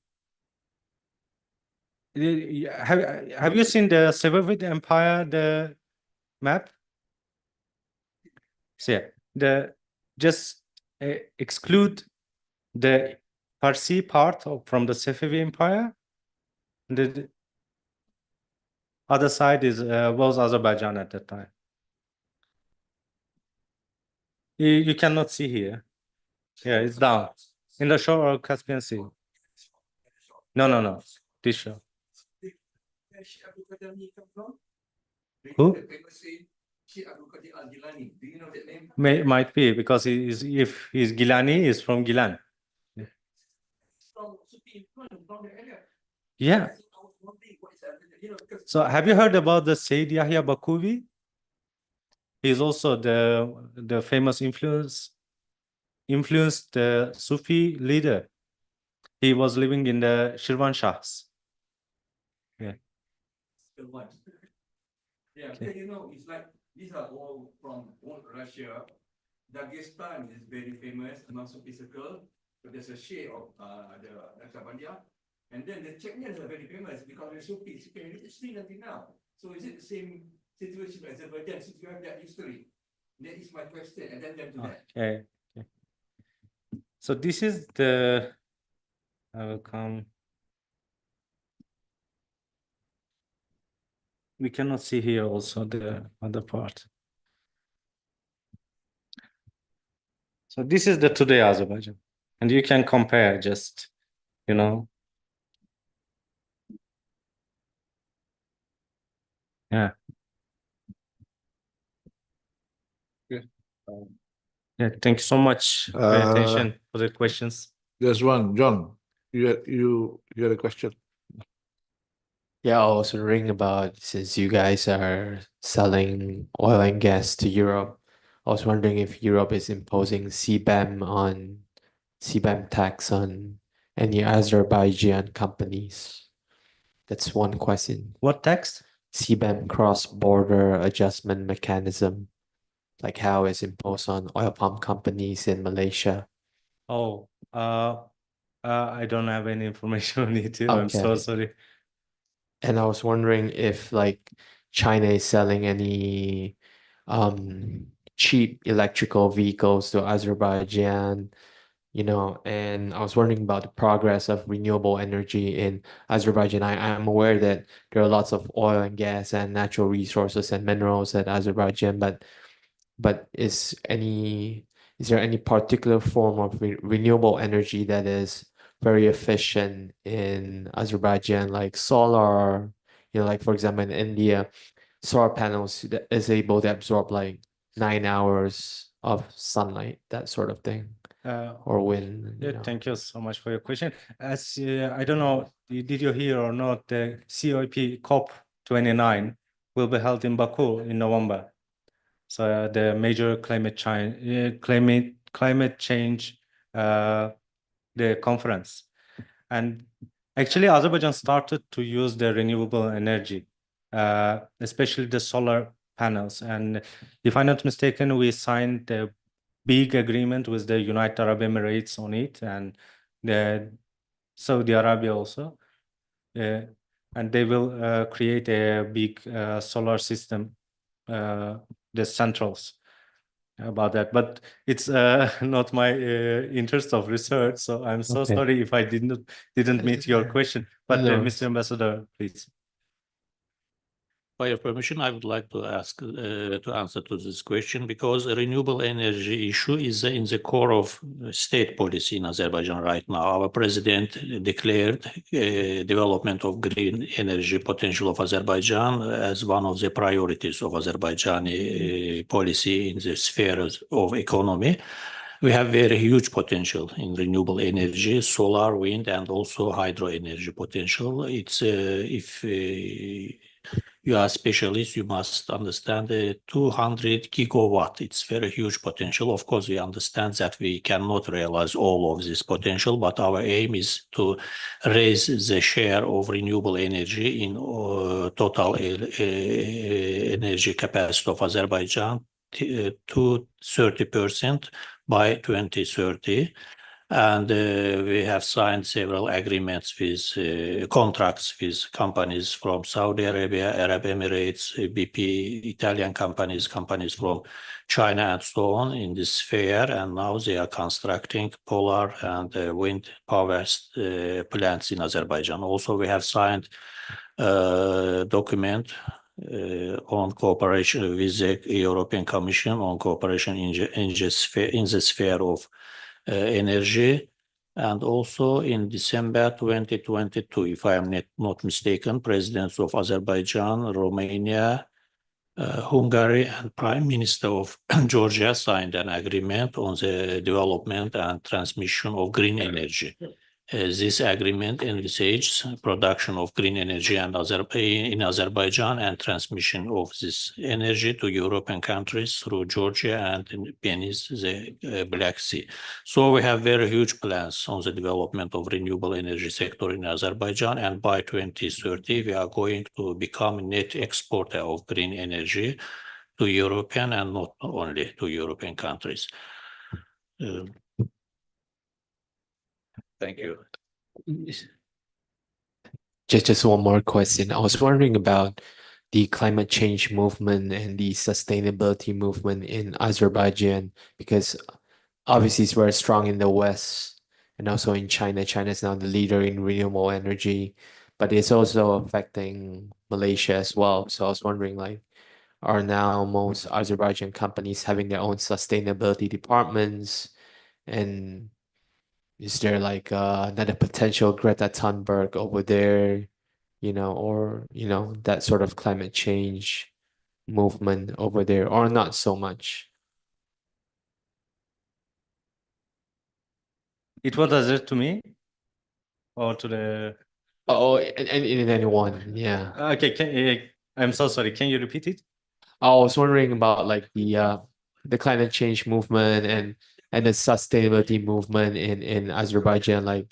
Have you seen the Safavid Empire, the map? So just exclude the Parsi part from the Safavid Empire. The other side was Azerbaijan at that time. You cannot see here. Yeah, it's down. In the shore of Caspian Sea. No. This shore. Who? Might be because if he's Gilani, he's from Gilan. Yeah. So have you heard about the Sayyid Yahya Bakuvi? He's also the famous influenced the Sufi leader. He was living in the Shirvan Shahs. Yeah. Yeah, because it's like these are all from old Russia. Dagestan is very famous among Sufi circle. So there's a share of the Naqshbandiyah. And then the Chechens are very famous because they're Sufi. It's still until now. So is it the same situation as Azerbaijan since you have that history? That is my question, and then to that. Okay. So this is the. I will come. We cannot see here also the other part. So this is the today Azerbaijan, and you can compare just, Yeah. Yeah. Thank you so much for your attention, for the questions. There's one, John. You had a question. Yeah, I was wondering about, since you guys are selling oil and gas to Europe, I was wondering if Europe is imposing CBAM tax on any Azerbaijan companies. That's one question. What tax? CBAM, cross-border adjustment mechanism, like how it's imposed on oil palm companies in Malaysia. Oh, I don't have any information on it. I'm so Okay. sorry. And I was wondering if like China is selling any cheap electrical vehicles to Azerbaijan, and I was wondering about the progress of renewable energy in Azerbaijan. I'm aware that there are lots of oil and gas and natural resources and minerals at Azerbaijan, but is there any particular form of renewable energy that is very efficient in Azerbaijan, like solar, like for example in India, solar panels that is able to absorb like 9 hours of sunlight, that sort of thing, or wind. Yeah, thank you so much for your question. As I don't know, did you hear or not, the COP29 will be held in Baku in November. So the major climate change, the conference. And actually, Azerbaijan started to use the renewable energy, especially the solar panels. And if I'm not mistaken, we signed a big agreement with the United Arab Emirates on it, and the Saudi Arabia also. And they will create a big solar system, the centrals about that, but it's not my interest of research, so I'm so Okay. sorry if I didn't meet your question. But No. Mr. Ambassador, please. By your permission, I would like to ask to answer to this question, because a renewable energy issue is in the core of state policy in Azerbaijan right now. Our president declared development of green energy potential of Azerbaijan as one of the priorities of Azerbaijani policy in the spheres of economy. We have very huge potential in renewable energy, solar, wind, and also hydro energy potential. It's if you are specialist, you must understand 200 gigawatt. It's very huge potential. Of course, we understand that we cannot realize all of this potential, but our aim is to raise the share of renewable energy in total energy capacity of Azerbaijan to 30% by 2030. And we have signed several agreements with contracts with companies from Saudi Arabia, Arab Emirates, BP, Italian companies from China, and so on in this sphere. And now they are constructing polar and wind power plants in Azerbaijan. Also, we have signed a document on cooperation with the European Commission on cooperation in the sphere of energy. And also in December 2022, if I am not mistaken, presidents of Azerbaijan, Romania, Hungary, and Prime Minister of Georgia signed an agreement on the development and transmission of green energy. This agreement envisages production of green energy in Azerbaijan and transmission of this energy to European countries through Georgia and beneath the Black Sea. So we have very huge plans on the development of renewable energy sector in Azerbaijan, and by 2030 we are going to become a net exporter of green energy to European and not only to European countries. Thank you. Just one more question. I was wondering about the climate change movement and the sustainability movement in Azerbaijan, because obviously it's very strong in the West and also in China. China is now the leader in renewable energy, but it's also affecting Malaysia as well. So I was wondering, like, are now most Azerbaijan companies having their own sustainability departments? And is there like another potential Greta Thunberg over there, or, that sort of climate change movement over there, or not so much? It was addressed to me or to the. Oh, and anyone, yeah. Okay, I'm so sorry. Can you repeat it? I was wondering about like the climate change movement and the sustainability movement in Azerbaijan, like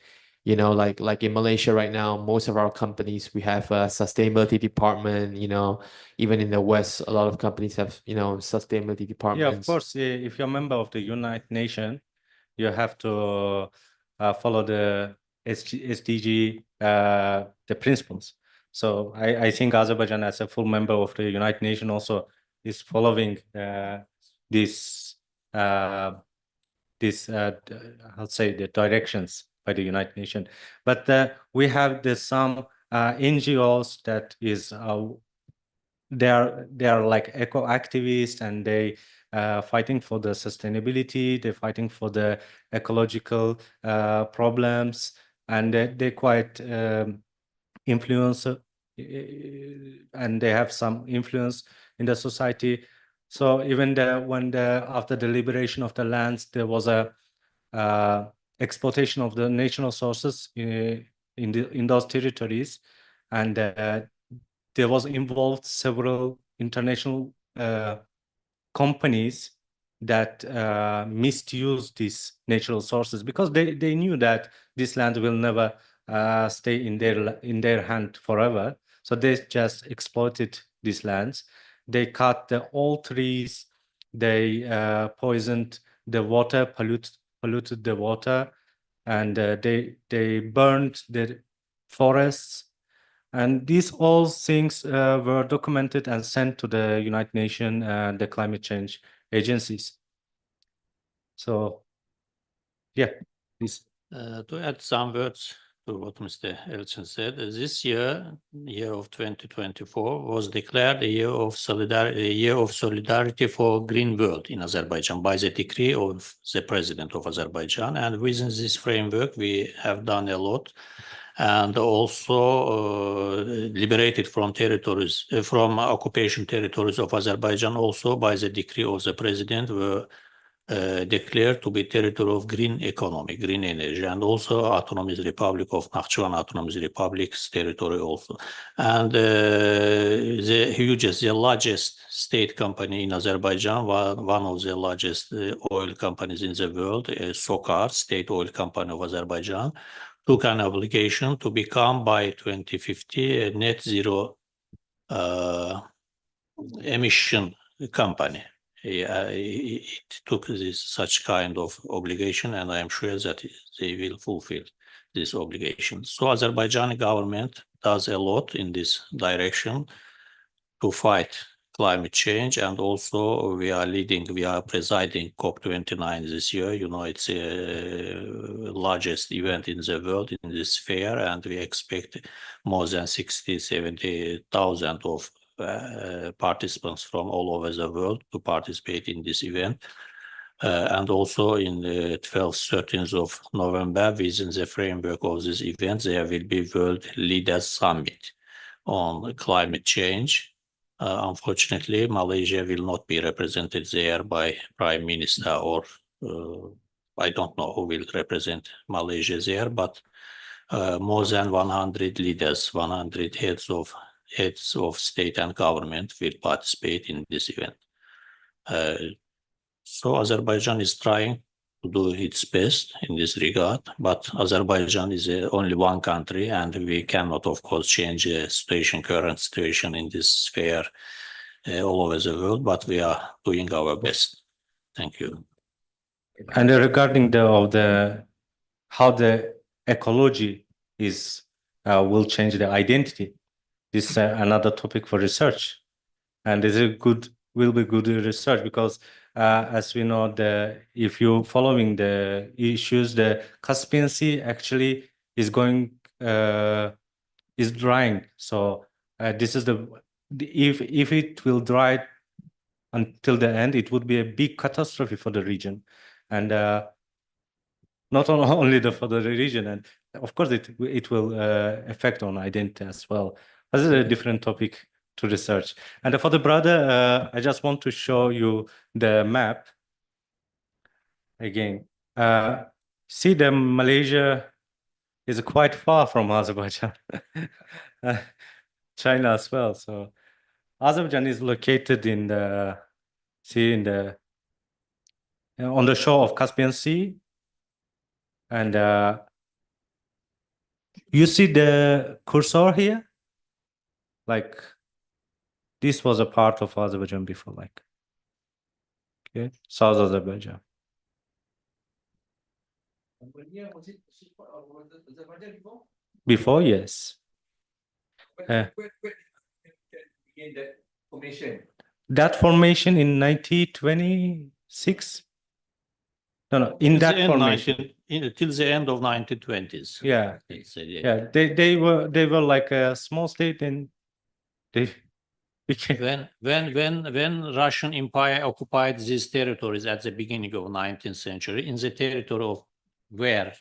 like in Malaysia right now, most of our companies, we have a sustainability department. Even in the West, a lot of companies have sustainability departments. Yeah, of course. If you're a member of the United Nations, you have to follow the SDG, the principles. So I think Azerbaijan, as a full member of the United Nations, also is following this I'll say the directions by the United Nations. But we have some NGOs that is they are like eco activists, and they fighting for the sustainability. They're fighting for the ecological problems, and they're quite influencer, and they have some influence in the society. So even after the liberation of the lands, there was a exploitation of the natural sources in those territories, and there was involved several international companies that misused these natural sources, because they knew that this land will never stay in their hand forever. So they just exploited these lands. They cut all trees. They poisoned the water, polluted the water, and they burned the forests. And these all things were documented and sent to the United Nations and the climate change agencies. So, yeah, please. To add some words to what Mr. Elchin said. This year of 2024, was declared a year of solidarity for green world in Azerbaijan by the decree of the president of Azerbaijan. And within this framework, we have done a lot, and also liberated from territories, from occupation territories of Azerbaijan, also by the decree of the president, were declared to be territory of green economy, green energy, and also Autonomous Republic of Nakhchivan Autonomous Republic's territory also. And the largest state company in Azerbaijan, one of the largest oil companies in the world, SOCAR, State Oil Company of Azerbaijan, took an obligation to become by 2050 a net zero emission company. It took such kind of obligation, and I am sure that they will fulfill this obligation. So Azerbaijani government does a lot in this direction to fight climate change, and also we are presiding COP29 this year. You know, it's a largest event in the world in this sphere, and we expect more than 70,000 of participants from all over the world to participate in this event. And also in the 12th, 13th of November, within the framework of this event, there will be World Leaders Summit on climate change. Unfortunately, Malaysia will not be represented there by Prime Minister, or I don't know who will represent Malaysia there, but more than 100 leaders, 100 heads of state and government will participate in this event. So Azerbaijan is trying to do its best in this regard, but Azerbaijan is only one country, and we cannot, of course, change the current situation in this sphere all over the world, but we are doing our best. Thank you. And regarding how the ecology will change the identity, this is another topic for research, and will be good research, because as we know, if you're following the issues, the Caspian Sea actually is drying. So this is if it will dry until the end, it would be a big catastrophe for the region, and not only for the region, and of course it will affect on identity as well. This is a different topic to research. And for the brother, I just want to show you the map again. See, Malaysia is quite far from Azerbaijan, China as well. So Azerbaijan is located on the shore of Caspian Sea, and you see the cursor here, like this was a part of Azerbaijan before, like, okay, South Azerbaijan. Before, yes. That formation in 1926. No, in that formation Till the end of 1920s. Yeah, they were like a small state, and they became when Russian Empire occupied these territories at the beginning of 19th century, in the territory of where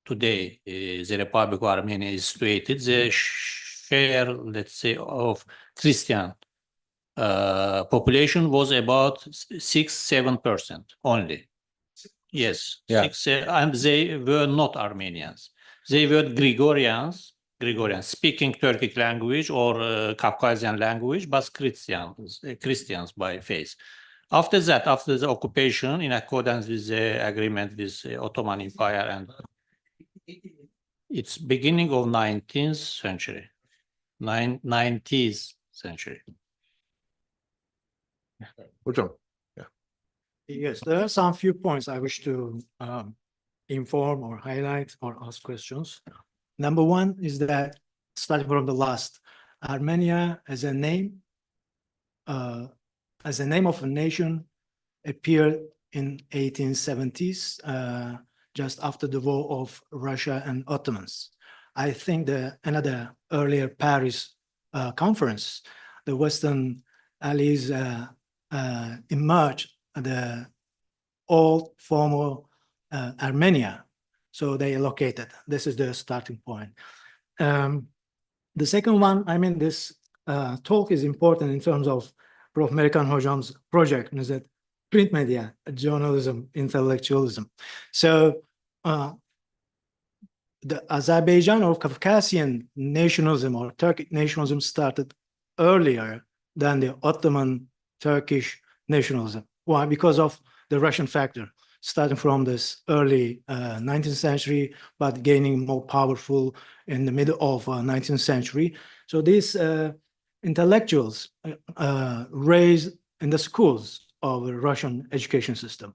today the Republic of Armenia is situated, the share, let's say, of Christian population was about 6-7% only. Yes, yeah. And they were not Armenians. They were Gregorians speaking Turkic language or Caucasian language, but Christians by faith. After that, after the occupation, in accordance with the agreement with the Ottoman Empire, and it's beginning of 19th century, 90th century. Yes, there are some few points I wish to inform or highlight or ask questions. Number one is that, starting from the last, Armenia as a name of a nation appeared in 1870s, just after the war of Russia and Ottomans. I think another earlier Paris conference, the Western allies emerged the old former Armenia. So they allocated. This is the starting point. The second one, I mean, this talk is important in terms of Prof. American Hocam's project, is that print media, journalism, intellectualism. So the Azerbaijan or Caucasian nationalism or Turkic nationalism started earlier than the Ottoman Turkish nationalism. Why? Because of the Russian factor, starting from this early 19th century, but gaining more powerful in the middle of 19th century. So these intellectuals raised in the schools of the Russian education system.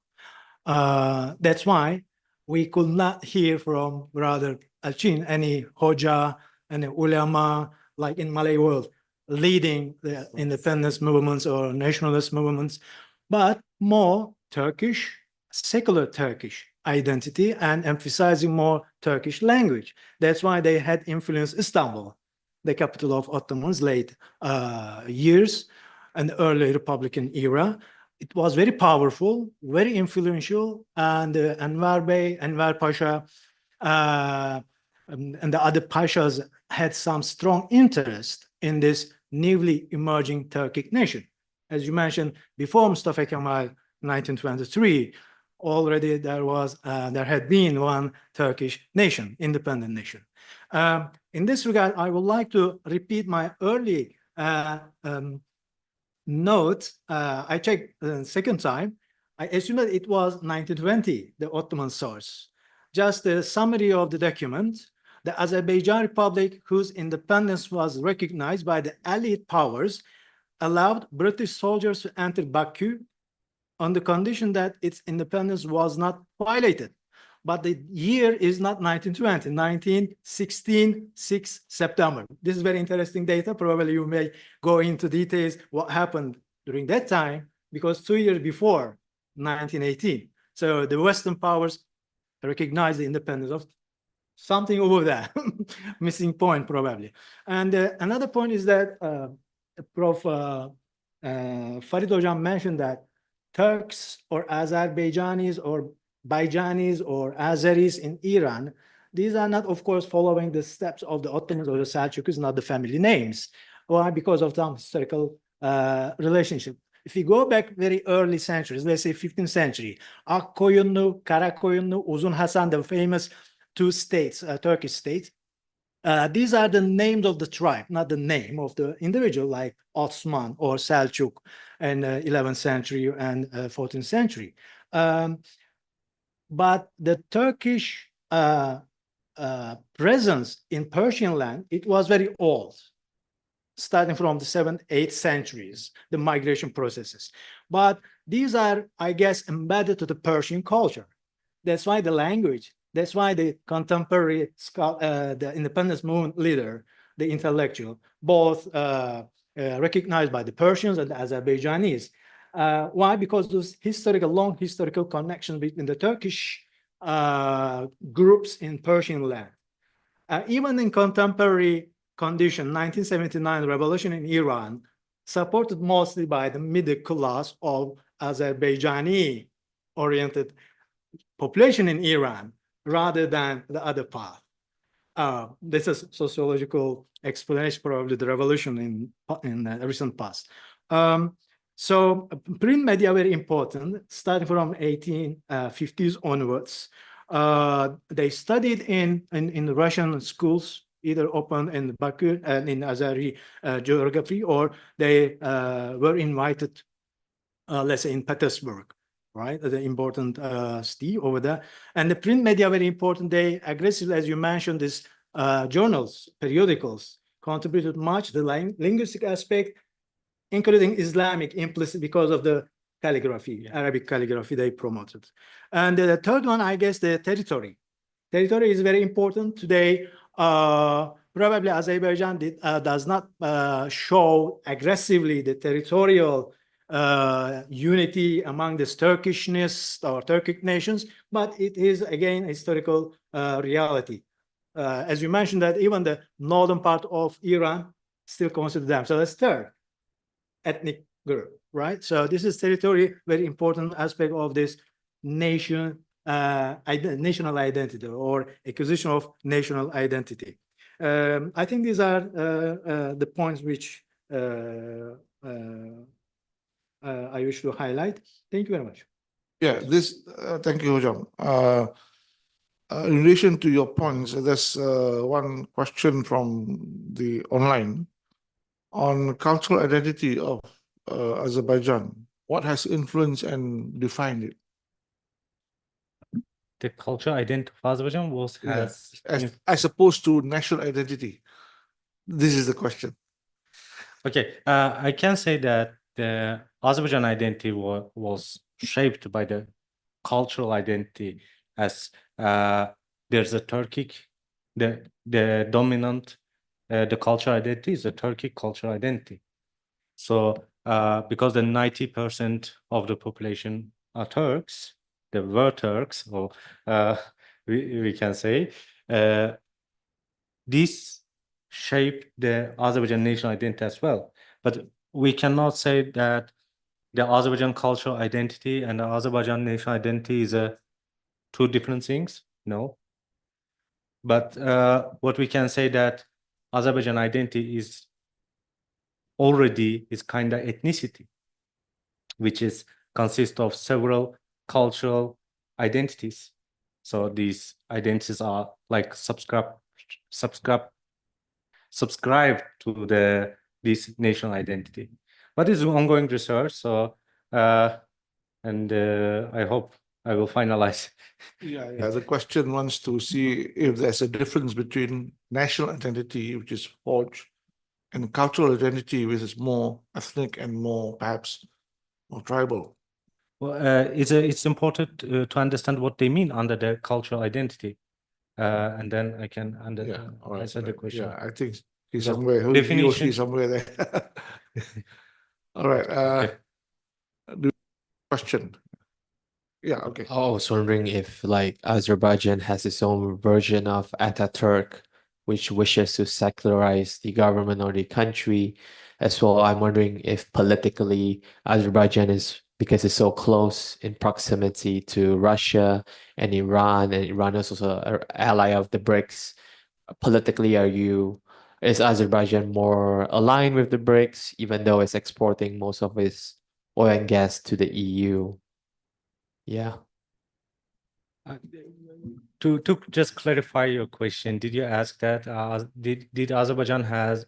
That's why we could not hear from Brother Elchin any Hoja, any ulama, like in Malay world, leading the independence movements or nationalist movements, but more Turkish, secular Turkish identity and emphasizing more Turkish language. That's why they had influenced Istanbul, the capital of Ottoman's late years and early Republican era. It was very powerful, very influential, and Enver Pasha, and the other Pashas had some strong interest in this newly emerging Turkic nation. As you mentioned, before Mustafa Kemal, 1923, already there had been one Turkish nation, independent nation. In this regard, I would like to repeat my early note. I checked the second time. I assume that it was 1920, the Ottoman source. Just a summary of the document. The Azerbaijan Republic, whose independence was recognized by the Allied powers, allowed British soldiers to enter Baku on the condition that its independence was not violated. But the year is not 1920, 1916, 6 September. This is very interesting data. Probably you may go into details what happened during that time, because 2 years before, 1918. So the Western powers recognized the independence of something over there. Missing point, probably. And another point is that Prof. Farid Hocam mentioned that Turks or Azerbaijanis or Bajanis or Azeris in Iran, these are not, of course, following the steps of the Ottomans or the Seljuks, not the family names. Why? Because of some historical relationship. If you go back very early centuries, let's say 15th century, Akkoyunlu, Karakoyunlu, Uzun Hasan, the famous two states, Turkish states, these are the names of the tribe, not the name of the individual, like Osman or Seljuk in 11th century and 14th century. But the Turkish presence in Persian land, it was very old, starting from the 7th, 8th centuries, the migration processes. But these are, I guess, embedded to the Persian culture. That's why the language, that's why the contemporary, the independence movement leader, the intellectual, both recognized by the Persians and the Azerbaijanis. Why? Because those long historical connections between the Turkish groups in Persian land. Even in contemporary condition, 1979 revolution in Iran, supported mostly by the middle class of Azerbaijani-oriented population in Iran, rather than the other path. This is sociological explanation, probably the revolution in the recent past. So print media very important, starting from 1850s onwards. They studied in the Russian schools, either open in Baku and in Azeri geography, or they were invited, let's say in Petersburg, right? The important city over there. And the print media very important. They aggressively, as you mentioned, these journals, periodicals, contributed much the linguistic aspect, including Islamic implicit because of the calligraphy, Arabic calligraphy they promoted. And the third one, I guess, the territory. Territory is very important today. Probably Azerbaijan does not show aggressively the territorial unity among this Turkishness or Turkic nations, but it is, again, a historical reality. As you mentioned, that even the northern part of Iran still consider them. So that's third ethnic group, right? So this is territory, very important aspect of this national identity or acquisition of national identity. I think these are the points which I wish to highlight. Thank you very much. Yeah, thank you, Hojam. In relation to your points, there's one question from the online on cultural identity of Azerbaijan. What has influenced and defined it? The cultural identity of Azerbaijan As opposed to national identity. This is the question. Okay, I can say that the Azerbaijan identity was shaped by the cultural identity, as there's a Turkic, the dominant, the cultural identity is a Turkic cultural identity. So because the 90% of the population are Turks, they were Turks, or we can say, this shaped the Azerbaijan national identity as well. But we cannot say that the Azerbaijan cultural identity and the Azerbaijan national identity is two different things. No. But what we can say that Azerbaijan identity is already is kind of ethnicity, which is consists of several cultural identities. So these identities are like subscribe to this national identity. But it's ongoing research, so and I hope I will finalize. Yeah. The question wants to see if there's a difference between national identity, which is forged, and cultural identity, which is more ethnic and more perhaps more tribal. Well, it's important to understand what they mean under their cultural identity, and then I can answer the question. Yeah, I think he's The somewhere. He or she somewhere there. All right. Okay. Question. Yeah. Okay. I was wondering if like Azerbaijan has its own version of Ataturk, which wishes to secularize the government or the country as well. I'm wondering if politically Azerbaijan is, because it's so close in proximity to Russia and Iran is also an ally of the BRICS. Politically, is Azerbaijan more aligned with the BRICS, even though it's exporting most of its oil and gas to the EU? Yeah. To just clarify your question, did you ask that did Azerbaijan has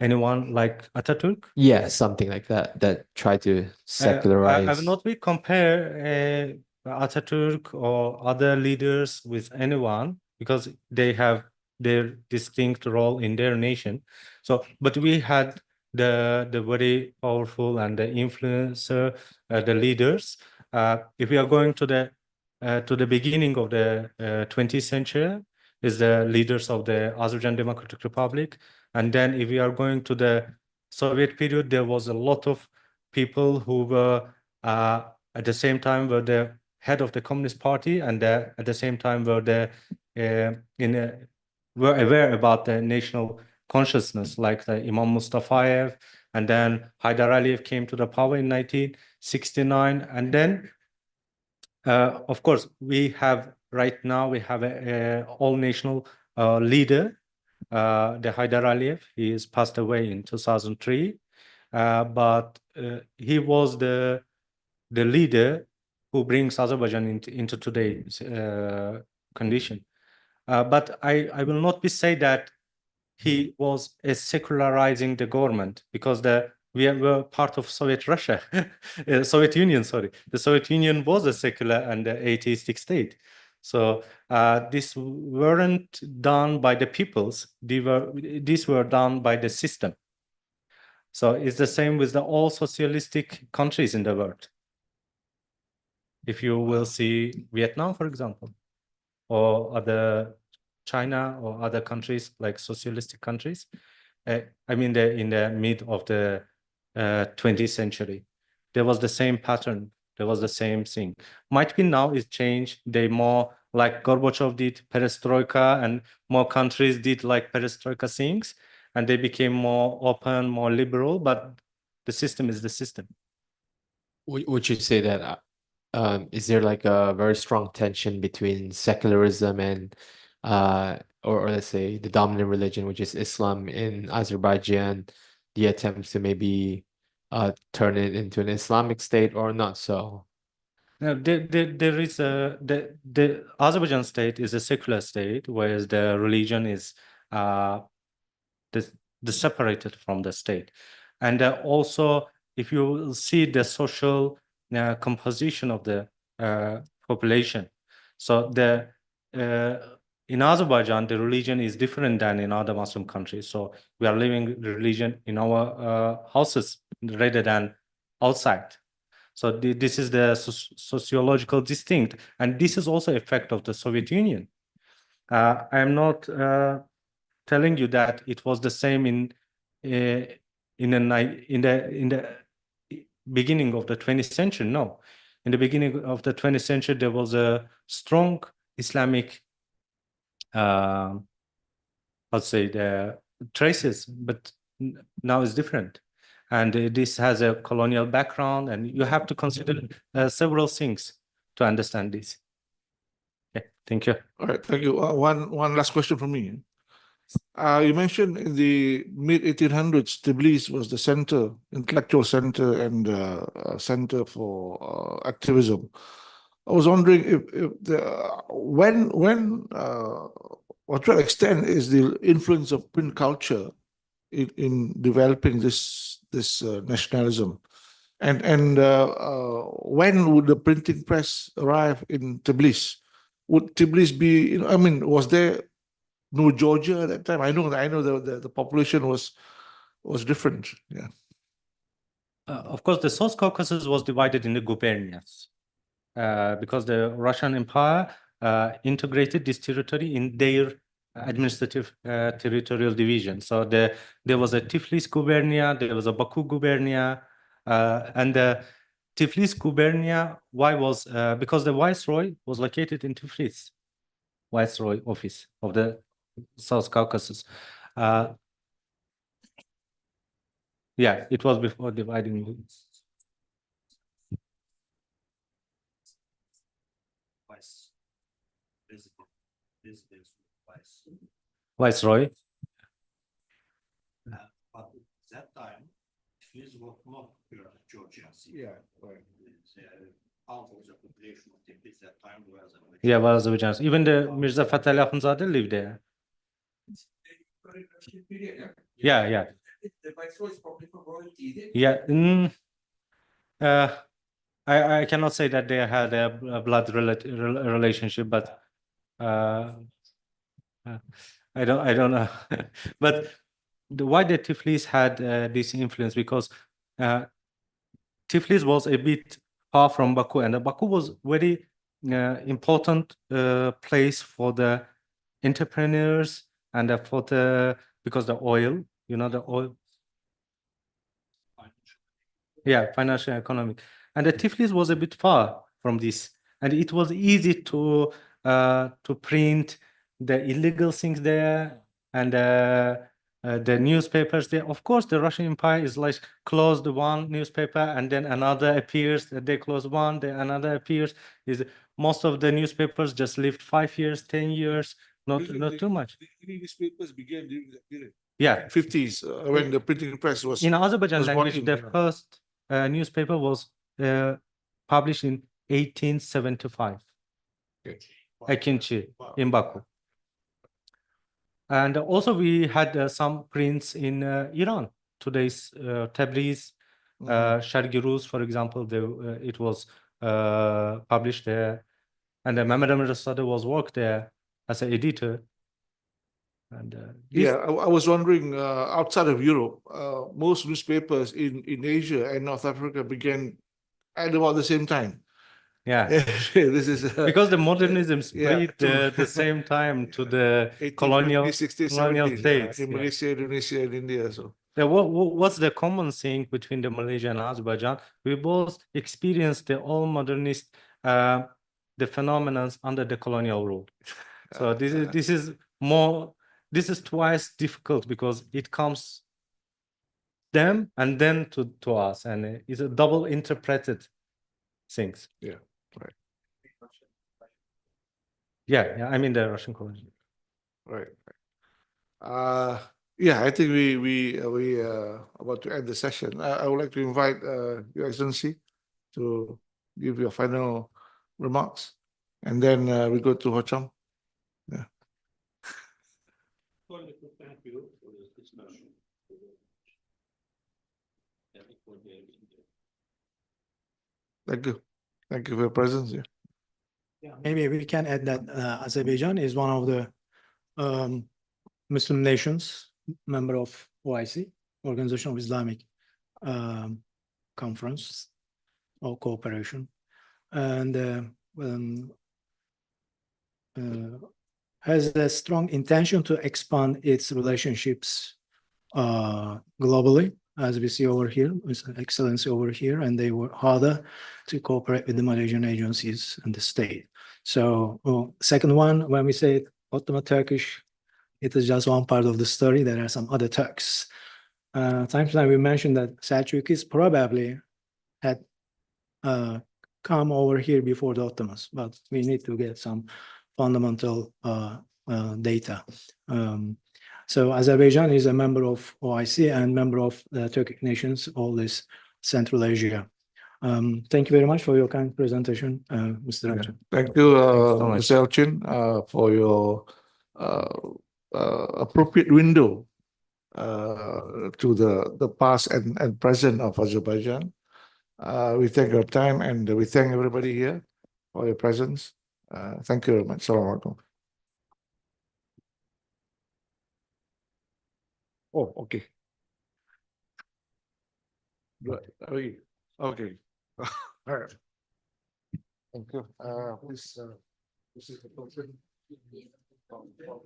anyone like Atatürk? Yeah, something like that try to secularize. I will not be compare Atatürk or other leaders with anyone because they have their distinct role in their nation. So, but we had the very powerful and the influencer, the leaders. If we are going to the beginning of the 20th century, is the leaders of the Azerbaijan Democratic Republic, and then if we are going to the Soviet period, there was a lot of people who were at the same time were the head of the Communist Party and at the same time were were aware about the national consciousness, like the Imam Mustafayev, and then Haydar Aliyev came to the power in 1969, and then of course right now we have a all-national leader, the Haydar Aliyev. He is passed away in 2003. But he was the leader who brings Azerbaijan into today's condition. But I will not be say that he was secularizing the government because we were part of Soviet Russia, Soviet Union. Sorry, the Soviet Union was a secular and atheistic state. So this weren't done by the peoples. These were done by the system. So it's the same with all socialistic countries in the world. If you will see Vietnam, for example, or other China or other countries like socialistic countries, I mean, in the mid of the 20th century, there was the same pattern. There was the same thing. Might be now it's changed. They more like Gorbachev did perestroika, and more countries did like perestroika things, and they became more open, more liberal, but the system is the system. Would you say that is there like a very strong tension between secularism and or let's say the dominant religion, which is Islam in Azerbaijan, the attempts to maybe turn it into an Islamic state or not so? Now, there is the Azerbaijan state is a secular state, whereas the religion is the separated from the state. And also, if you see the social composition of the population, so in Azerbaijan, the religion is different than in other Muslim countries. So we are living religion in our houses rather than outside. So this is the sociological distinct, and this is also effect of the Soviet Union. I am not telling you that it was the same in the beginning of the 20th century. No, in the beginning of the 20th century there was a strong Islamic, I'll say, the traces, but now it's different. And this has a colonial background, and you have to consider several things to understand this. Okay, thank you. All right, thank you. One last question from me. You mentioned in the mid-1800s, Tbilisi was the center, intellectual center, and center for activism. I was wondering if or to what extent is the influence of print culture in developing this nationalism, and when would the printing press arrive in Tbilisi? Would Tbilisi be? I mean, was there no Georgia at that time? I know the population was different. Yeah. Of course, the South Caucasus was divided into gubernias because the Russian Empire integrated this territory in their administrative territorial division. So there was a Tiflis gubernia, there was a Baku gubernia, and the Tiflis gubernia, why was because the viceroy was located in Tiflis, viceroy office of the South Caucasus. Yeah, it was before dividing. Viceroy. But that time, Tbilisi was not Georgians. Yeah, right. Half of the population of Tbilisi that time was Yeah, was Azerbaijans. Even the Mirza Fatih Akhundzade lived there. Yeah. The viceroy is probably from royalty. Yeah. I cannot say that they had a blood relationship, but I don't know. But why the Tiflis had this influence? Because Tiflis was a bit far from Baku, and Baku was very important place for the entrepreneurs and because the oil, the oil. Yeah, financial economic. And the Tiflis was a bit far from this, and it was easy to print the illegal things there and the newspapers there. Of course, the Russian Empire is like closed one newspaper and then another appears. They close one, then another appears. Most of the newspapers just lived 5 years, 10 years, not too much. The newspapers began during that period. Yeah, 50s, when the printing press was in Azerbaijan was language, working, the yeah. first newspaper was published in 1875. Elchin in Baku. And also we had some prints in Iran. Today's Tabriz, Shargiruz, for example, it was published there. And Mehmet Emir Sada was worked there as an editor. And Yeah, I was wondering, outside of Europe, most newspapers in Asia and North Africa began at about the same time. Yeah, This is because the modernism yeah, spread the same time to the 1850s, colonial 60s, colonial 70s, states. in Yeah. Malaysia, Indonesia, and India. So What's the common thing between the Malaysia and Azerbaijan? We both experienced the all modernist the phenomena under the colonial rule. So this is twice difficult because it comes them and then to us, and it's a double interpreted things. Yeah, right. Yeah, I mean the Russian colony. Right. Yeah, I think we about to end the session. I would like to invite Your Excellency to give your final remarks, and then we go to Ho Chong. Yeah. Wonderful, thank you for this discussion. Thank you. Thank you for your presence. Yeah. Yeah, maybe we can add that Azerbaijan is one of the Muslim nations, member of OIC, Organization of Islamic Conference or Cooperation, and has a strong intention to expand its relationships globally, as we see over here, with Excellency over here, and they work harder to cooperate with the Malaysian agencies and the state. So, second one, when we say Ottoman Turkish, it is just one part of the story. There are some other Turks. Time to time we mentioned that Selçukis probably had come over here before the Ottomans, but we need to get some fundamental data. So Azerbaijan is a member of OIC and member of the Turkic nations, all this Central Asia. Thank you very much for your kind presentation, Mr. Elchin. Thank you, so much. Mr. Elchin, for your appropriate window to the past and present of Azerbaijan. We thank your time, and we thank everybody here for your presence. Thank you very much. Assalamualaikum. Oh, okay. Good. Okay. All right. Thank you. Please, this is the